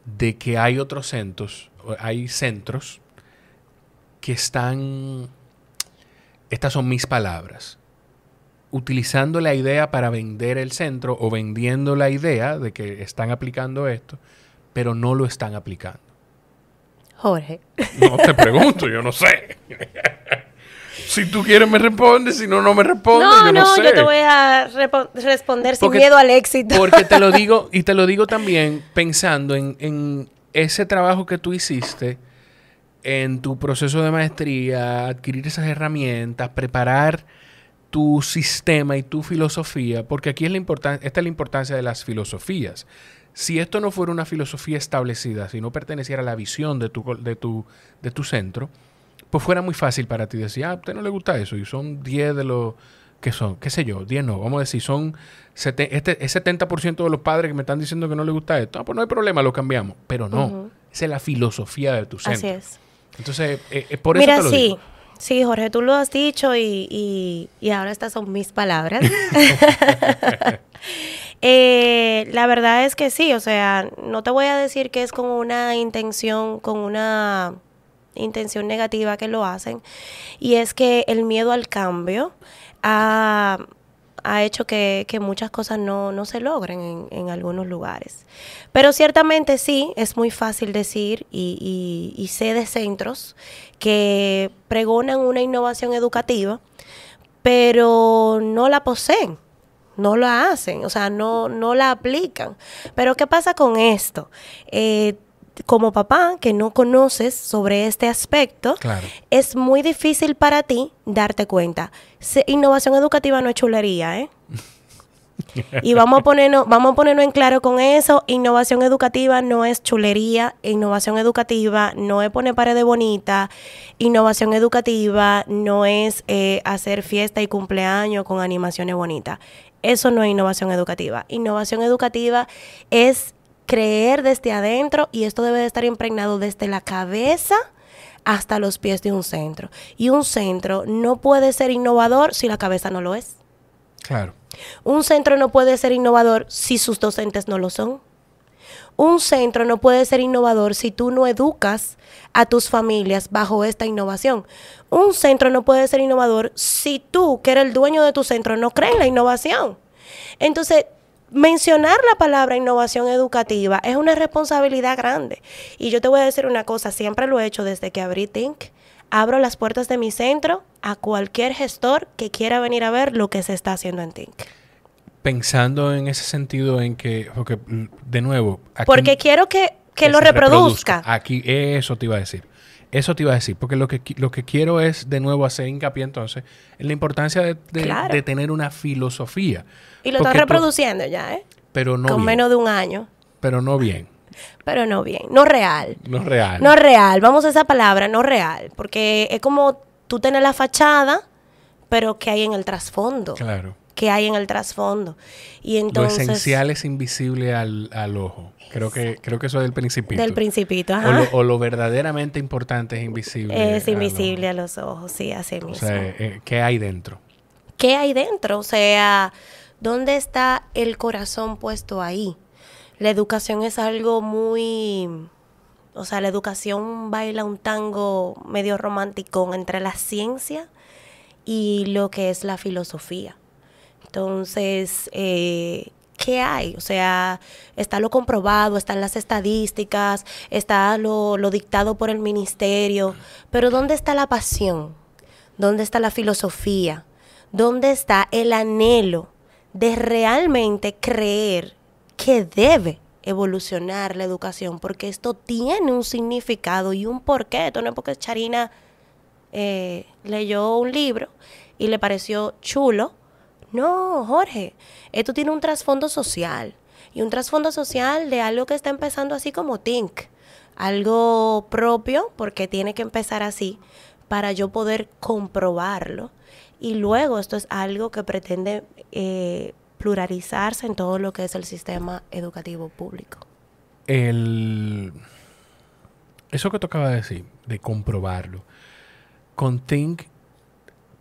de que hay otros centros que están, estas son mis palabras, utilizando la idea para vender el centro o vendiendo la idea de que están aplicando esto, pero no lo están aplicando. Jorge. No te pregunto, yo no sé. Si tú quieres me respondes, si no, no me respondes, yo no sé. No, yo te voy a responder sin miedo al éxito. Porque te lo digo, y te lo digo también pensando en ese trabajo que tú hiciste, en tu proceso de maestría, adquirir esas herramientas, preparar tu sistema y tu filosofía, porque aquí esta es la importancia de las filosofías. Si esto no fuera una filosofía establecida, si no perteneciera a la visión de tu centro, pues fuera muy fácil para ti decir, a usted no le gusta eso, y son 10 de los que son, qué sé yo, 10 no, vamos a decir, son es 70% de los padres que me están diciendo que no les gusta esto, pues no hay problema, lo cambiamos. Pero no, esa es la filosofía de tu centro. Así es. Entonces, por eso te lo digo. Sí, Jorge, tú lo has dicho y ahora estas son mis palabras. La verdad es que sí, o sea, no te voy a decir que es con una intención negativa que lo hacen, y es que el miedo al cambio ha hecho que muchas cosas no se logren en algunos lugares. Pero ciertamente sí, es muy fácil decir y sé de centros que pregonan una innovación educativa, pero no la poseen, no la hacen, o sea, no la aplican. Pero ¿qué pasa con esto? Como papá que no conoces sobre este aspecto, claro, es muy difícil para ti darte cuenta. Innovación educativa no es chulería, ¿eh? Y vamos a ponernos en claro con eso. Innovación educativa no es chulería. Innovación educativa no es poner paredes bonitas. Innovación educativa no es hacer fiesta y cumpleaños con animaciones bonitas. Eso no es innovación educativa. Innovación educativa es creer desde adentro, y esto debe de estar impregnado desde la cabeza hasta los pies de un centro. Y un centro no puede ser innovador si la cabeza no lo es. Claro. Un centro no puede ser innovador si sus docentes no lo son. un centro no puede ser innovador si tú no educas a tus familias bajo esta innovación. Un centro no puede ser innovador si tú, que eres el dueño de tu centro, no crees en la innovación. Entonces, mencionar la palabra innovación educativa es una responsabilidad grande. Y yo te voy a decir una cosa, siempre lo he hecho desde que abrí Think. Abro las puertas de mi centro a cualquier gestor que quiera venir a ver lo que se está haciendo en Think. Pensando en ese sentido en que, porque de nuevo... Aquí, porque quiero que lo reproduzca. Aquí, eso te iba a decir. Eso te iba a decir, porque lo que quiero es, de nuevo, hacer hincapié entonces en la importancia de tener una filosofía. Y lo estás reproduciendo ya, ¿eh? Pero no con bien. Menos de un año. Pero no bien. Pero no bien. No real. No real. No real. Vamos a esa palabra, no real. Porque es como tú tener la fachada, pero ¿qué hay en el trasfondo? Claro. ¿Qué hay en el trasfondo? Y entonces... Lo esencial es invisible al ojo. Creo que eso es del Principito. Del Principito, ajá. O lo verdaderamente importante es invisible. Es invisible a los ojos, sí, así mismo. O sea, ¿qué hay dentro? ¿Qué hay dentro? O sea, ¿dónde está el corazón puesto ahí? La educación es algo muy... O sea, la educación baila un tango medio romántico entre la ciencia y lo que es la filosofía. Entonces, ¿qué hay? O sea, está lo comprobado, están las estadísticas, está lo dictado por el ministerio, pero ¿dónde está la pasión? ¿Dónde está la filosofía? ¿Dónde está el anhelo de realmente creer que debe evolucionar la educación? Porque esto tiene un significado y un porqué. Esto no es porque Charina leyó un libro y le pareció chulo. No, Jorge, esto tiene un trasfondo social. Y un trasfondo social de algo que está empezando así como Think. Algo propio, porque tiene que empezar así, para yo poder comprobarlo. Y luego esto es algo que pretende pluralizarse en todo lo que es el sistema educativo público. Eso que tocaba de decir, de comprobarlo. Con Think,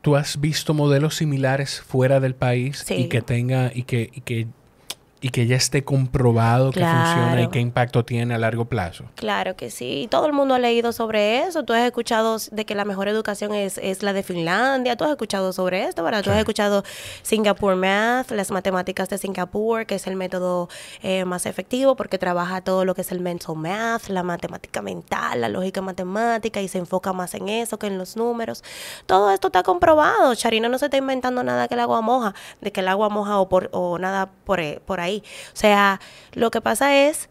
¿tú has visto modelos similares fuera del país? Sí. Y que tenga, y que ya esté comprobado que funciona y qué impacto tiene a largo plazo. Claro que sí. Todo el mundo ha leído sobre eso. Tú has escuchado de que la mejor educación es la de Finlandia. Tú has escuchado sobre esto, ¿verdad? Sí. Tú has escuchado Singapore Math, las matemáticas de Singapur, que es el método más efectivo porque trabaja todo lo que es el mental math, la matemática mental, la lógica matemática y se enfoca más en eso que en los números. Todo esto está comprobado. Charina no se está inventando nada que el agua moja, de que el agua moja o nada por ahí. O sea, lo que pasa es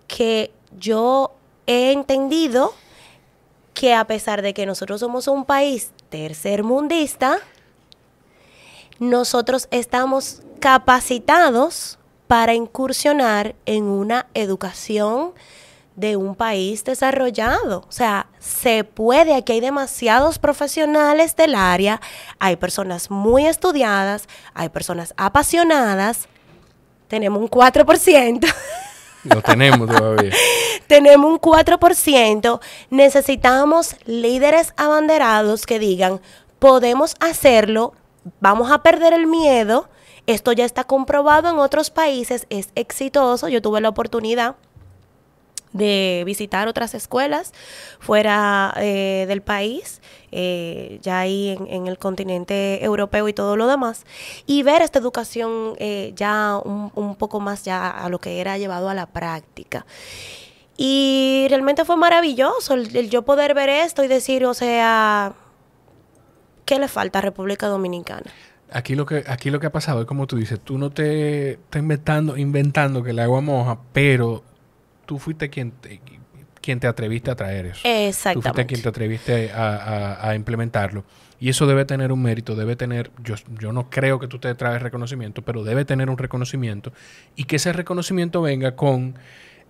que yo he entendido que a pesar de que nosotros somos un país tercermundista, nosotros estamos capacitados para incursionar en una educación de un país desarrollado. O sea, se puede, aquí hay demasiados profesionales del área, hay personas muy estudiadas, hay personas apasionadas. Tenemos un 4%. Lo tenemos todavía. Tenemos un 4%. Necesitamos líderes abanderados que digan, podemos hacerlo, vamos a perder el miedo. Esto ya está comprobado en otros países, es exitoso. Yo tuve la oportunidad de visitar otras escuelas fuera del país, ya ahí en el continente europeo y todo lo demás, y ver esta educación ya un poco más ya a lo que era llevado a la práctica. Y realmente fue maravilloso el yo poder ver esto y decir, o sea, ¿qué le falta a República Dominicana? Aquí lo que ha pasado es como tú dices, tú no te estás inventando que el agua moja, pero tú fuiste quien te atreviste a traer eso. Exactamente. Tú fuiste quien te atreviste a implementarlo. Y eso debe tener un mérito, debe tener... Yo no creo que tú te traes reconocimiento, pero debe tener un reconocimiento. Y que ese reconocimiento venga con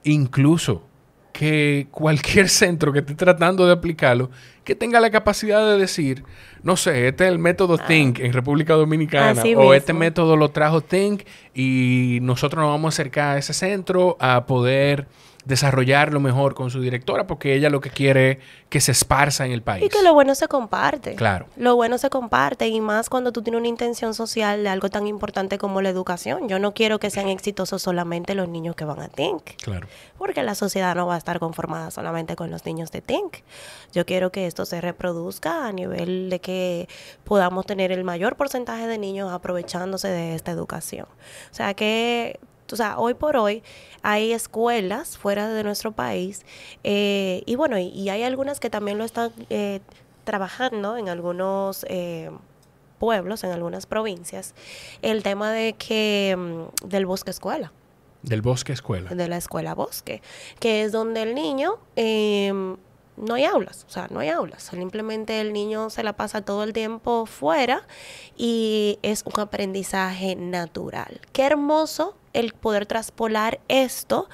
incluso que cualquier centro que esté tratando de aplicarlo, que tenga la capacidad de decir, no sé, este es el método Think en República Dominicana, o mismo. Este método lo trajo Think y nosotros nos vamos a acercar a ese centro a poder desarrollarlo mejor con su directora, porque ella lo que quiere es que se esparza en el país. Y que lo bueno se comparte. Claro. Lo bueno se comparte, y más cuando tú tienes una intención social de algo tan importante como la educación. Yo no quiero que sean exitosos solamente los niños que van a TINC. Claro. Porque la sociedad no va a estar conformada solamente con los niños de TINC. Yo quiero que esto se reproduzca a nivel de que podamos tener el mayor porcentaje de niños aprovechándose de esta educación. O sea que... O sea, hoy por hoy hay escuelas fuera de nuestro país y bueno, y hay algunas que también lo están trabajando en algunos pueblos, en algunas provincias, el tema de que del bosque escuela. Del bosque escuela. De la escuela bosque, que es donde el niño... no hay aulas, o sea, no hay aulas. Simplemente el niño se la pasa todo el tiempo fuera y es un aprendizaje natural. Qué hermoso el poder traspolar esto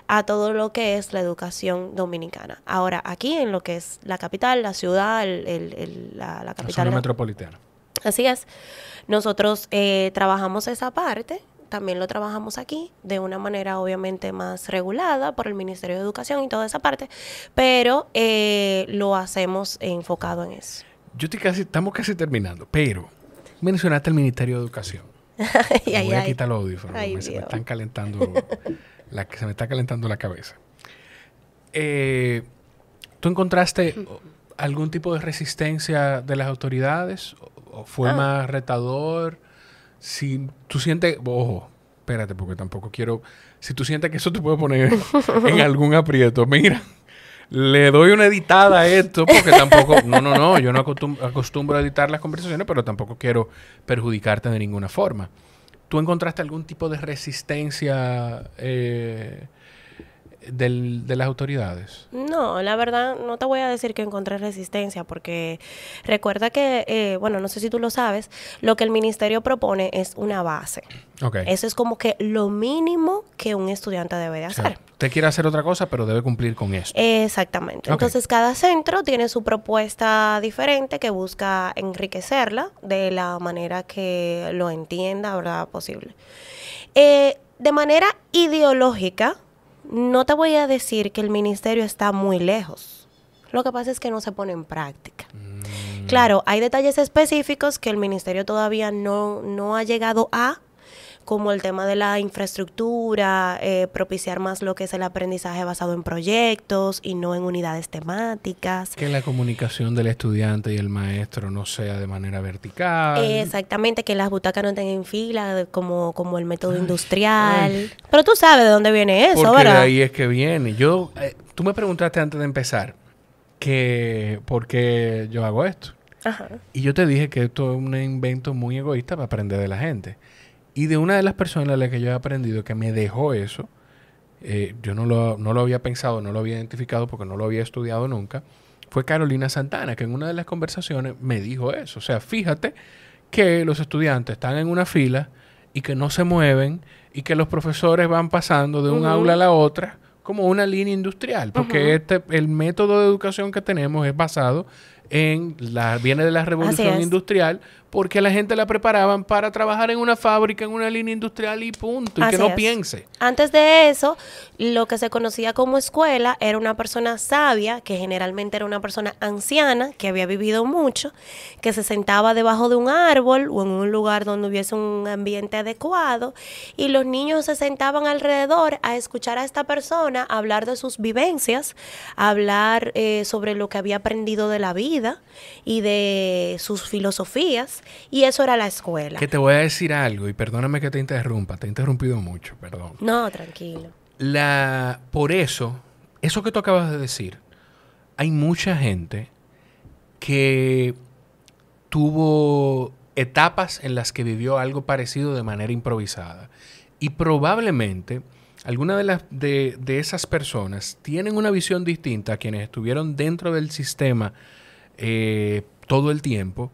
a todo lo que es la educación dominicana. Ahora, aquí en lo que es la capital, la ciudad, la capital. La zona metropolitana. Así es. Nosotros trabajamos esa parte. También lo trabajamos aquí de una manera obviamente más regulada por el Ministerio de Educación y toda esa parte, pero lo hacemos enfocado en eso. Estamos casi terminando, pero mencionaste el Ministerio de Educación. Voy a quitar los audífonos, se me están calentando, se me está calentando la cabeza. ¿Tú encontraste algún tipo de resistencia de las autoridades? ¿O fue más retador? Si tú sientes, ojo, espérate, porque tampoco quiero, si tú sientes que eso te puede poner en algún aprieto, mira, le doy una editada a esto, porque tampoco, yo no acostumbro a editar las conversaciones, pero tampoco quiero perjudicarte de ninguna forma. ¿Tú encontraste algún tipo de resistencia de las autoridades? No, la verdad no te voy a decir que encontré resistencia, porque recuerda que, bueno, no sé si tú lo sabes, lo que el ministerio propone es una base. Okay. Eso es como que lo mínimo que un estudiante debe de hacer. Usted quiere hacer otra cosa, pero debe cumplir con esto. Exactamente. Okay. Entonces, cada centro tiene su propuesta diferente que busca enriquecerla de la manera que lo entienda, ¿verdad? Posible. De manera ideológica, no te voy a decir que el ministerio está muy lejos. Lo que pasa es que no se pone en práctica. Claro, hay detalles específicos que el ministerio todavía no ha llegado a, como el tema de la infraestructura, propiciar más lo que es el aprendizaje basado en proyectos y no en unidades temáticas. Que la comunicación del estudiante y el maestro no sea de manera vertical. Exactamente, que las butacas no estén en fila como el método industrial. Pero tú sabes de dónde viene eso, porque ¿verdad? De ahí es que viene. Tú me preguntaste antes de empezar por qué yo hago esto. Ajá. Y yo te dije que esto es un invento muy egoísta para aprender de la gente. Y de una de las personas a las que yo he aprendido que me dejó eso, yo no lo había pensado, no lo había identificado porque no lo había estudiado nunca, fue Carolina Santana, que en una de las conversaciones me dijo eso. O sea, fíjate que los estudiantes están en una fila y que no se mueven y que los profesores van pasando de un aula a la otra como una línea industrial, porque el método de educación que tenemos es basado viene de la revolución industrial, porque la gente la preparaban para trabajar en una fábrica, en una línea industrial y punto, y que no piense. Antes de eso, lo que se conocía como escuela era una persona sabia, que generalmente era una persona anciana, que había vivido mucho, que se sentaba debajo de un árbol o en un lugar donde hubiese un ambiente adecuado, y los niños se sentaban alrededor a escuchar a esta persona hablar de sus vivencias, hablar sobre lo que había aprendido de la vida y de sus filosofías, y eso era la escuela. Que te voy a decir algo, y perdóname que te interrumpa, te he interrumpido mucho, perdón. No, tranquilo. Por eso que tú acabas de decir, hay mucha gente que tuvo etapas en las que vivió algo parecido de manera improvisada, y probablemente algunas de esas personas tienen una visión distinta a quienes estuvieron dentro del sistema todo el tiempo,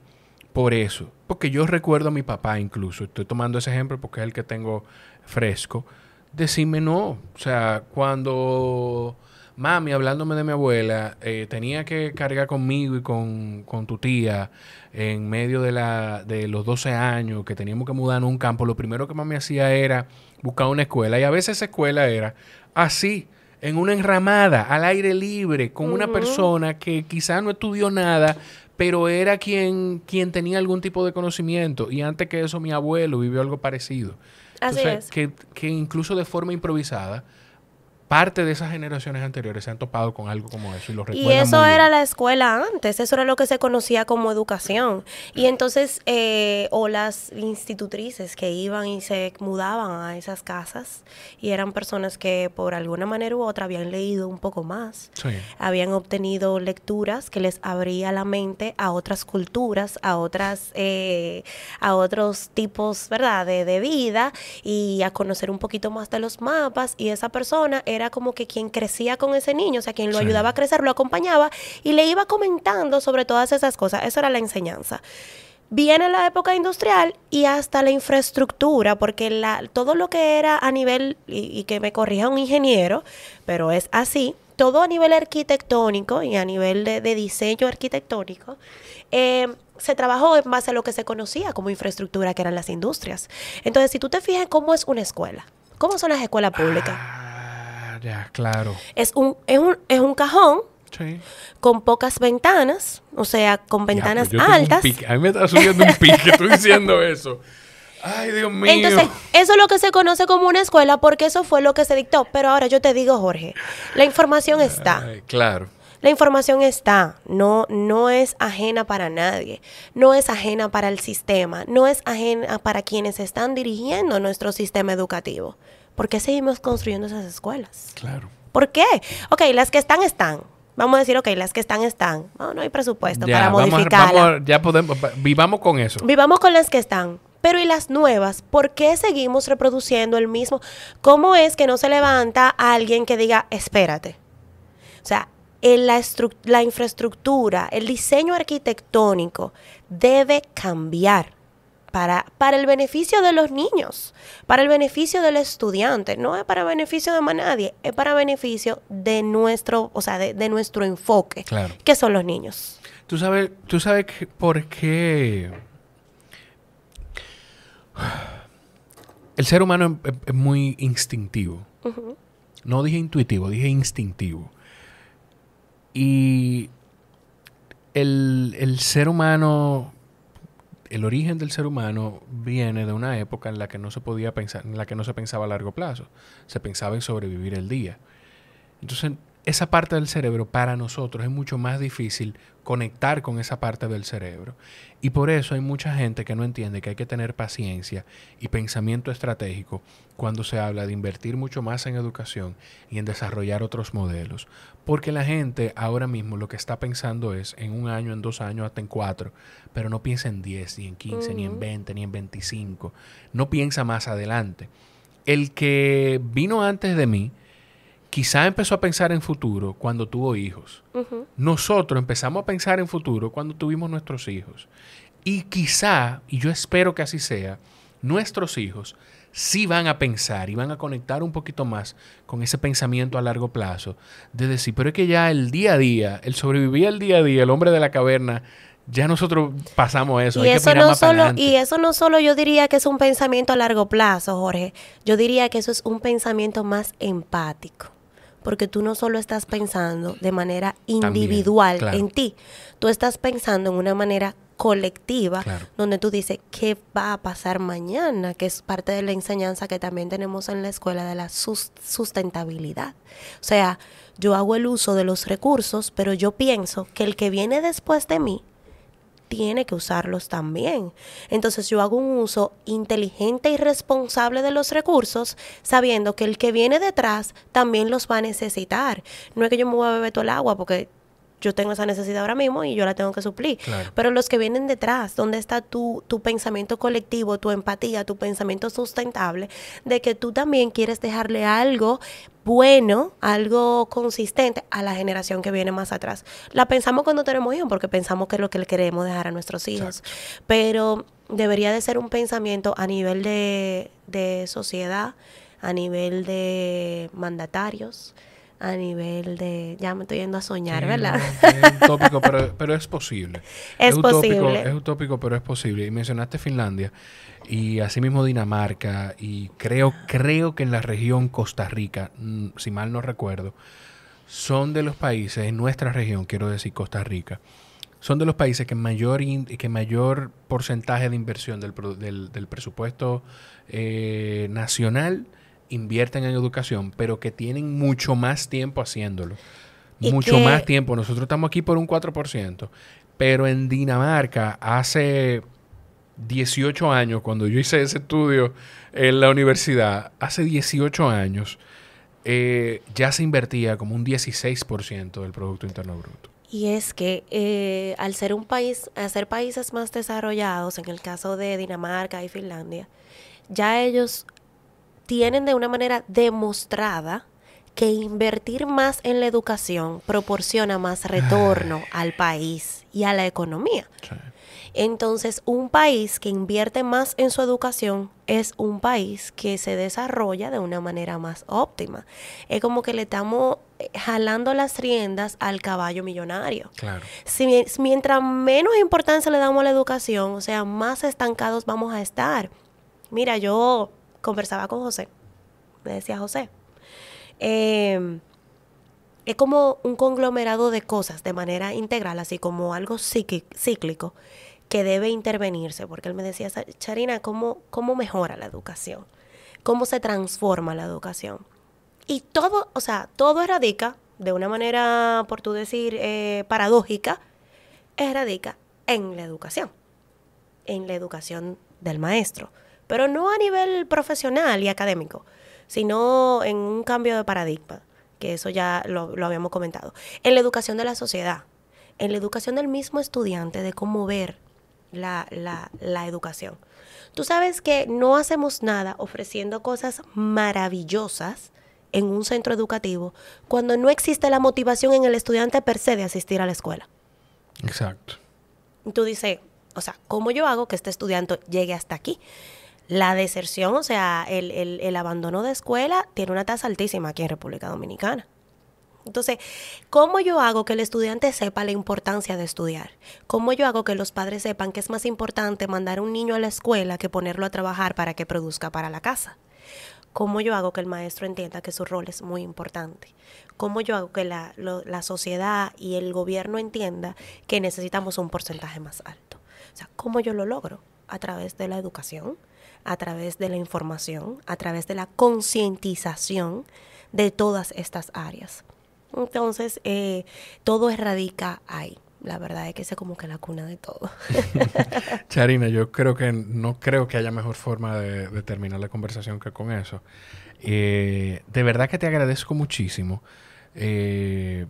por eso. Porque yo recuerdo a mi papá incluso, estoy tomando ese ejemplo porque es el que tengo fresco, decirme no. O sea, cuando mami, hablándome de mi abuela, tenía que cargar conmigo y con tu tía en medio de los 12 años, que teníamos que mudarnos a un campo, lo primero que mami hacía era buscar una escuela. Y a veces esa escuela era así, en una enramada, al aire libre, con una persona que quizá no estudió nada, pero era quien tenía algún tipo de conocimiento. Y antes que eso, mi abuelo vivió algo parecido. Entonces, que incluso de forma improvisada, parte de esas generaciones anteriores se han topado con algo como eso y lo recuerdan. Y eso era la escuela antes, eso era lo que se conocía como educación. Y entonces, o las institutrices que iban y se mudaban a esas casas y eran personas que por alguna manera u otra habían leído un poco más, sí, habían obtenido lecturas que les abría la mente a otras culturas, a otros tipos, ¿verdad?, de vida, y a conocer un poquito más de los mapas. Y esa persona era como que quien crecía con ese niño, o sea, quien lo ayudaba a crecer, lo acompañaba y le iba comentando sobre todas esas cosas. Eso era la enseñanza. Viene la época industrial y hasta la infraestructura, porque todo lo que era a nivel, y que me corrija un ingeniero, pero es así, todo a nivel arquitectónico y a nivel de diseño arquitectónico, se trabajó en base a lo que se conocía como infraestructura, que eran las industrias. Entonces, si tú te fijas cómo es una escuela, cómo son las escuelas públicas. Ya, claro. Es un cajón, sí, con pocas ventanas, o sea, con ventanas altas. A mí me está subiendo un pique, estoy diciendo eso. Ay, Dios mío. Entonces, eso es lo que se conoce como una escuela, porque eso fue lo que se dictó. Pero ahora yo te digo, Jorge, la información está. Ay, claro. La información está, no es ajena para nadie, no es ajena para el sistema, no es ajena para quienes están dirigiendo nuestro sistema educativo. ¿Por qué seguimos construyendo esas escuelas? Claro. ¿Por qué? Ok, las que están. Vamos a decir, ok, las que están. No hay presupuesto para modificarlas. Ya podemos, vivamos con eso. Vivamos con las que están. Pero ¿y las nuevas? ¿Por qué seguimos reproduciendo el mismo? ¿Cómo es que no se levanta alguien que diga, espérate? O sea, la infraestructura, el diseño arquitectónico debe cambiar para el beneficio de los niños, para el beneficio del estudiante. No es para beneficio de más nadie, es para beneficio de nuestro, o sea, de nuestro enfoque, claro, que son los niños. ¿Tú sabes por qué el ser humano es muy instintivo? Uh-huh. No dije intuitivo, dije instintivo. Y el ser humano, el origen del ser humano viene de una época en la que no se podía pensar, en la que no se pensaba a largo plazo. Se pensaba en sobrevivir el día. Entonces, esa parte del cerebro para nosotros es mucho más difícil conectar con esa parte del cerebro. Y por eso hay mucha gente que no entiende que hay que tener paciencia y pensamiento estratégico cuando se habla de invertir mucho más en educación y en desarrollar otros modelos. Porque la gente ahora mismo lo que está pensando es en 1 año, en 2 años, hasta en 4, pero no piensa en 10, ni en 15, ni en 20, ni en 25. No piensa más adelante. El que vino antes de mí quizá empezó a pensar en futuro cuando tuvo hijos. Uh-huh. Nosotros empezamos a pensar en futuro cuando tuvimos nuestros hijos. Y quizá, y yo espero que así sea, nuestros hijos sí van a pensar y van a conectar un poquito más con ese pensamiento a largo plazo de decir, pero es que ya el día a día, el sobrevivir al día a día, el hombre de la caverna, ya nosotros pasamos eso. Y eso no solo, y eso no solo yo diría que es un pensamiento a largo plazo, Jorge. Yo diría que eso es un pensamiento más empático. Porque tú no solo estás pensando de manera individual también, claro, en ti, tú estás pensando en una manera colectiva, claro, donde tú dices, ¿qué va a pasar mañana? Que es parte de la enseñanza que también tenemos en la escuela de la sustentabilidad. O sea, yo hago el uso de los recursos, pero yo pienso que el que viene después de mí tiene que usarlos también. Entonces yo hago un uso inteligente y responsable de los recursos, sabiendo que el que viene detrás también los va a necesitar. No es que yo me voy a beber todo el agua porque yo tengo esa necesidad ahora mismo y yo la tengo que suplir. Claro. Pero los que vienen detrás, ¿dónde está tu pensamiento colectivo, tu empatía, tu pensamiento sustentable de que tú también quieres dejarle algo bueno, algo consistente a la generación que viene más atrás? La pensamos cuando tenemos hijos porque pensamos que es lo que le queremos dejar a nuestros hijos. Exacto. Pero debería de ser un pensamiento a nivel de sociedad, a nivel de mandatarios, a nivel de... Ya me estoy yendo a soñar, Sí, ¿verdad? no, es utópico, pero es posible. Es Utópico, posible. es utópico, pero es posible. Y mencionaste Finlandia y asimismo Dinamarca y creo que en la región Costa Rica, si mal no recuerdo, son de los países, en nuestra región, quiero decir Costa Rica, son de los países que mayor porcentaje de inversión del presupuesto nacional invierten en educación, pero que tienen mucho más tiempo haciéndolo. Y Mucho más que... tiempo. Nosotros estamos aquí por un 4%, pero en Dinamarca hace 18 años, cuando yo hice ese estudio en la universidad, hace 18 años, ya se invertía como un 16% del Producto Interno Bruto. Y es que al ser al ser países más desarrollados, en el caso de Dinamarca y Finlandia, ya ellos tienen de una manera demostrada que invertir más en la educación proporciona más retorno al país y a la economía. Sí. Entonces, un país que invierte más en su educación es un país que se desarrolla de una manera más óptima. Es como que le estamos jalando las riendas al caballo millonario. Claro. Mientras menos importancia le damos a la educación, o sea, más estancados vamos a estar. Mira, yo conversaba con José, me decía José, es como un conglomerado de cosas de manera integral, así como algo cíclico que debe intervenirse, porque él me decía, Charina, ¿cómo mejora la educación? ¿Cómo se transforma la educación? Y todo, o sea, todo radica, de una manera, por tú decir, paradójica, radica en la educación del maestro, pero no a nivel profesional y académico, sino en un cambio de paradigma, que eso ya lo habíamos comentado, en la educación de la sociedad, en la educación del mismo estudiante, de cómo ver la educación. Tú sabes que no hacemos nada ofreciendo cosas maravillosas en un centro educativo cuando no existe la motivación en el estudiante per se de asistir a la escuela. Exacto. Tú dices, o sea, ¿cómo yo hago que este estudiante llegue hasta aquí? La deserción, o sea, el abandono de escuela tiene una tasa altísima aquí en República Dominicana. Entonces, ¿cómo yo hago que el estudiante sepa la importancia de estudiar? ¿Cómo yo hago que los padres sepan que es más importante mandar a un niño a la escuela que ponerlo a trabajar para que produzca para la casa? ¿Cómo yo hago que el maestro entienda que su rol es muy importante? ¿Cómo yo hago que la sociedad y el gobierno entienda que necesitamos un porcentaje más alto? O sea, ¿cómo yo lo logro? A través de la educación, a través de la información, a través de la concientización de todas estas áreas. Entonces, todo radica ahí. La verdad es que esa es como que la cuna de todo. Charina, yo no creo que haya mejor forma de terminar la conversación que con eso. De verdad que te agradezco muchísimo. Te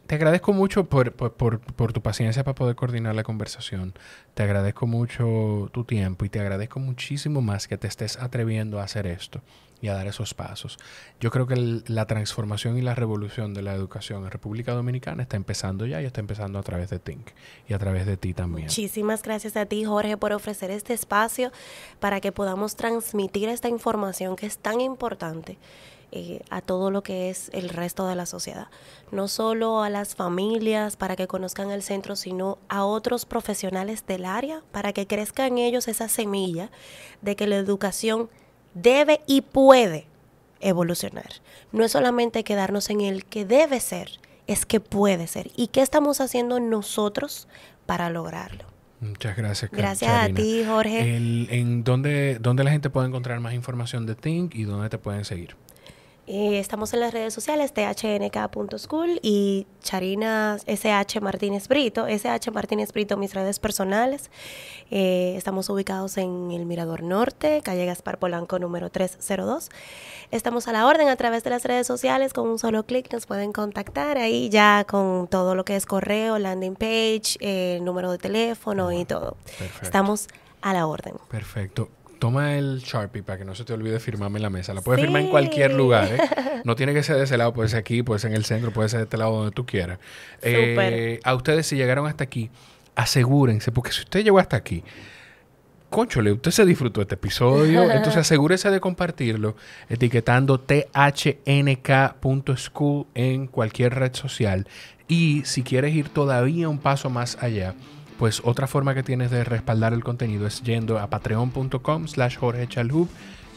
agradezco mucho por tu paciencia para poder coordinar la conversación. Te agradezco mucho tu tiempo y te agradezco muchísimo más que te estés atreviendo a hacer esto y a dar esos pasos. Yo creo que la transformación y la revolución de la educación en República Dominicana está empezando ya y está empezando a través de Think y a través de ti también. Muchísimas gracias a ti, Jorge, por ofrecer este espacio para que podamos transmitir esta información que es tan importante a todo lo que es el resto de la sociedad. No solo a las familias para que conozcan el centro, sino a otros profesionales del área para que crezca en ellos esa semilla de que la educación debe y puede evolucionar. No es solamente quedarnos en el que debe ser, es que puede ser. ¿Y qué estamos haciendo nosotros para lograrlo? Muchas gracias, Gracias Charina. a ti, Jorge. ¿Dónde la gente puede encontrar más información de Think y dónde te pueden seguir? Estamos en las redes sociales, thnk.school y Charina SH Martínez Brito. SH Martínez Brito, mis redes personales. Estamos ubicados en el Mirador Norte, calle Gaspar Polanco, número 302. Estamos a la orden a través de las redes sociales. Con un solo clic nos pueden contactar ahí ya con todo lo que es correo, landing page, número de teléfono y todo. Perfecto. Estamos a la orden. Perfecto. Toma el Sharpie para que no se te olvide firmarme en la mesa. La puedes firmar en cualquier lugar, ¿eh? No tiene que ser de ese lado, puede ser aquí, puede ser en el centro, puede ser de este lado donde tú quieras. A ustedes, si llegaron hasta aquí, asegúrense, porque si usted llegó hasta aquí, cónchole, usted se disfrutó este episodio, entonces asegúrese de compartirlo etiquetando thnk.school en cualquier red social. Y si quieres ir todavía un paso más allá, pues otra forma que tienes de respaldar el contenido es yendo a patreon.com/Jorge Chalhoub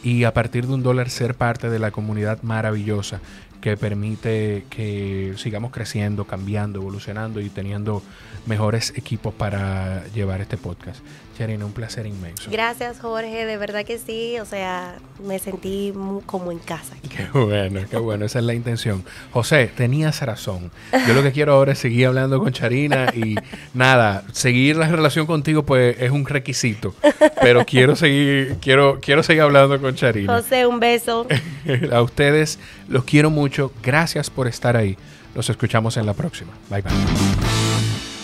y a partir de $1 ser parte de la comunidad maravillosa que permite que sigamos creciendo, cambiando, evolucionando y teniendo mejores equipos para llevar este podcast. Charina, un placer inmenso. Gracias, Jorge, de verdad que sí, o sea, me sentí como en casa. Qué bueno, esa es la intención. José, tenías razón. Yo lo que quiero ahora es seguir hablando con Charina y nada, seguir la relación contigo pues es un requisito, pero quiero seguir hablando con Charina. José, un beso. A ustedes los quiero mucho, gracias por estar ahí. Nos escuchamos en la próxima. Bye bye.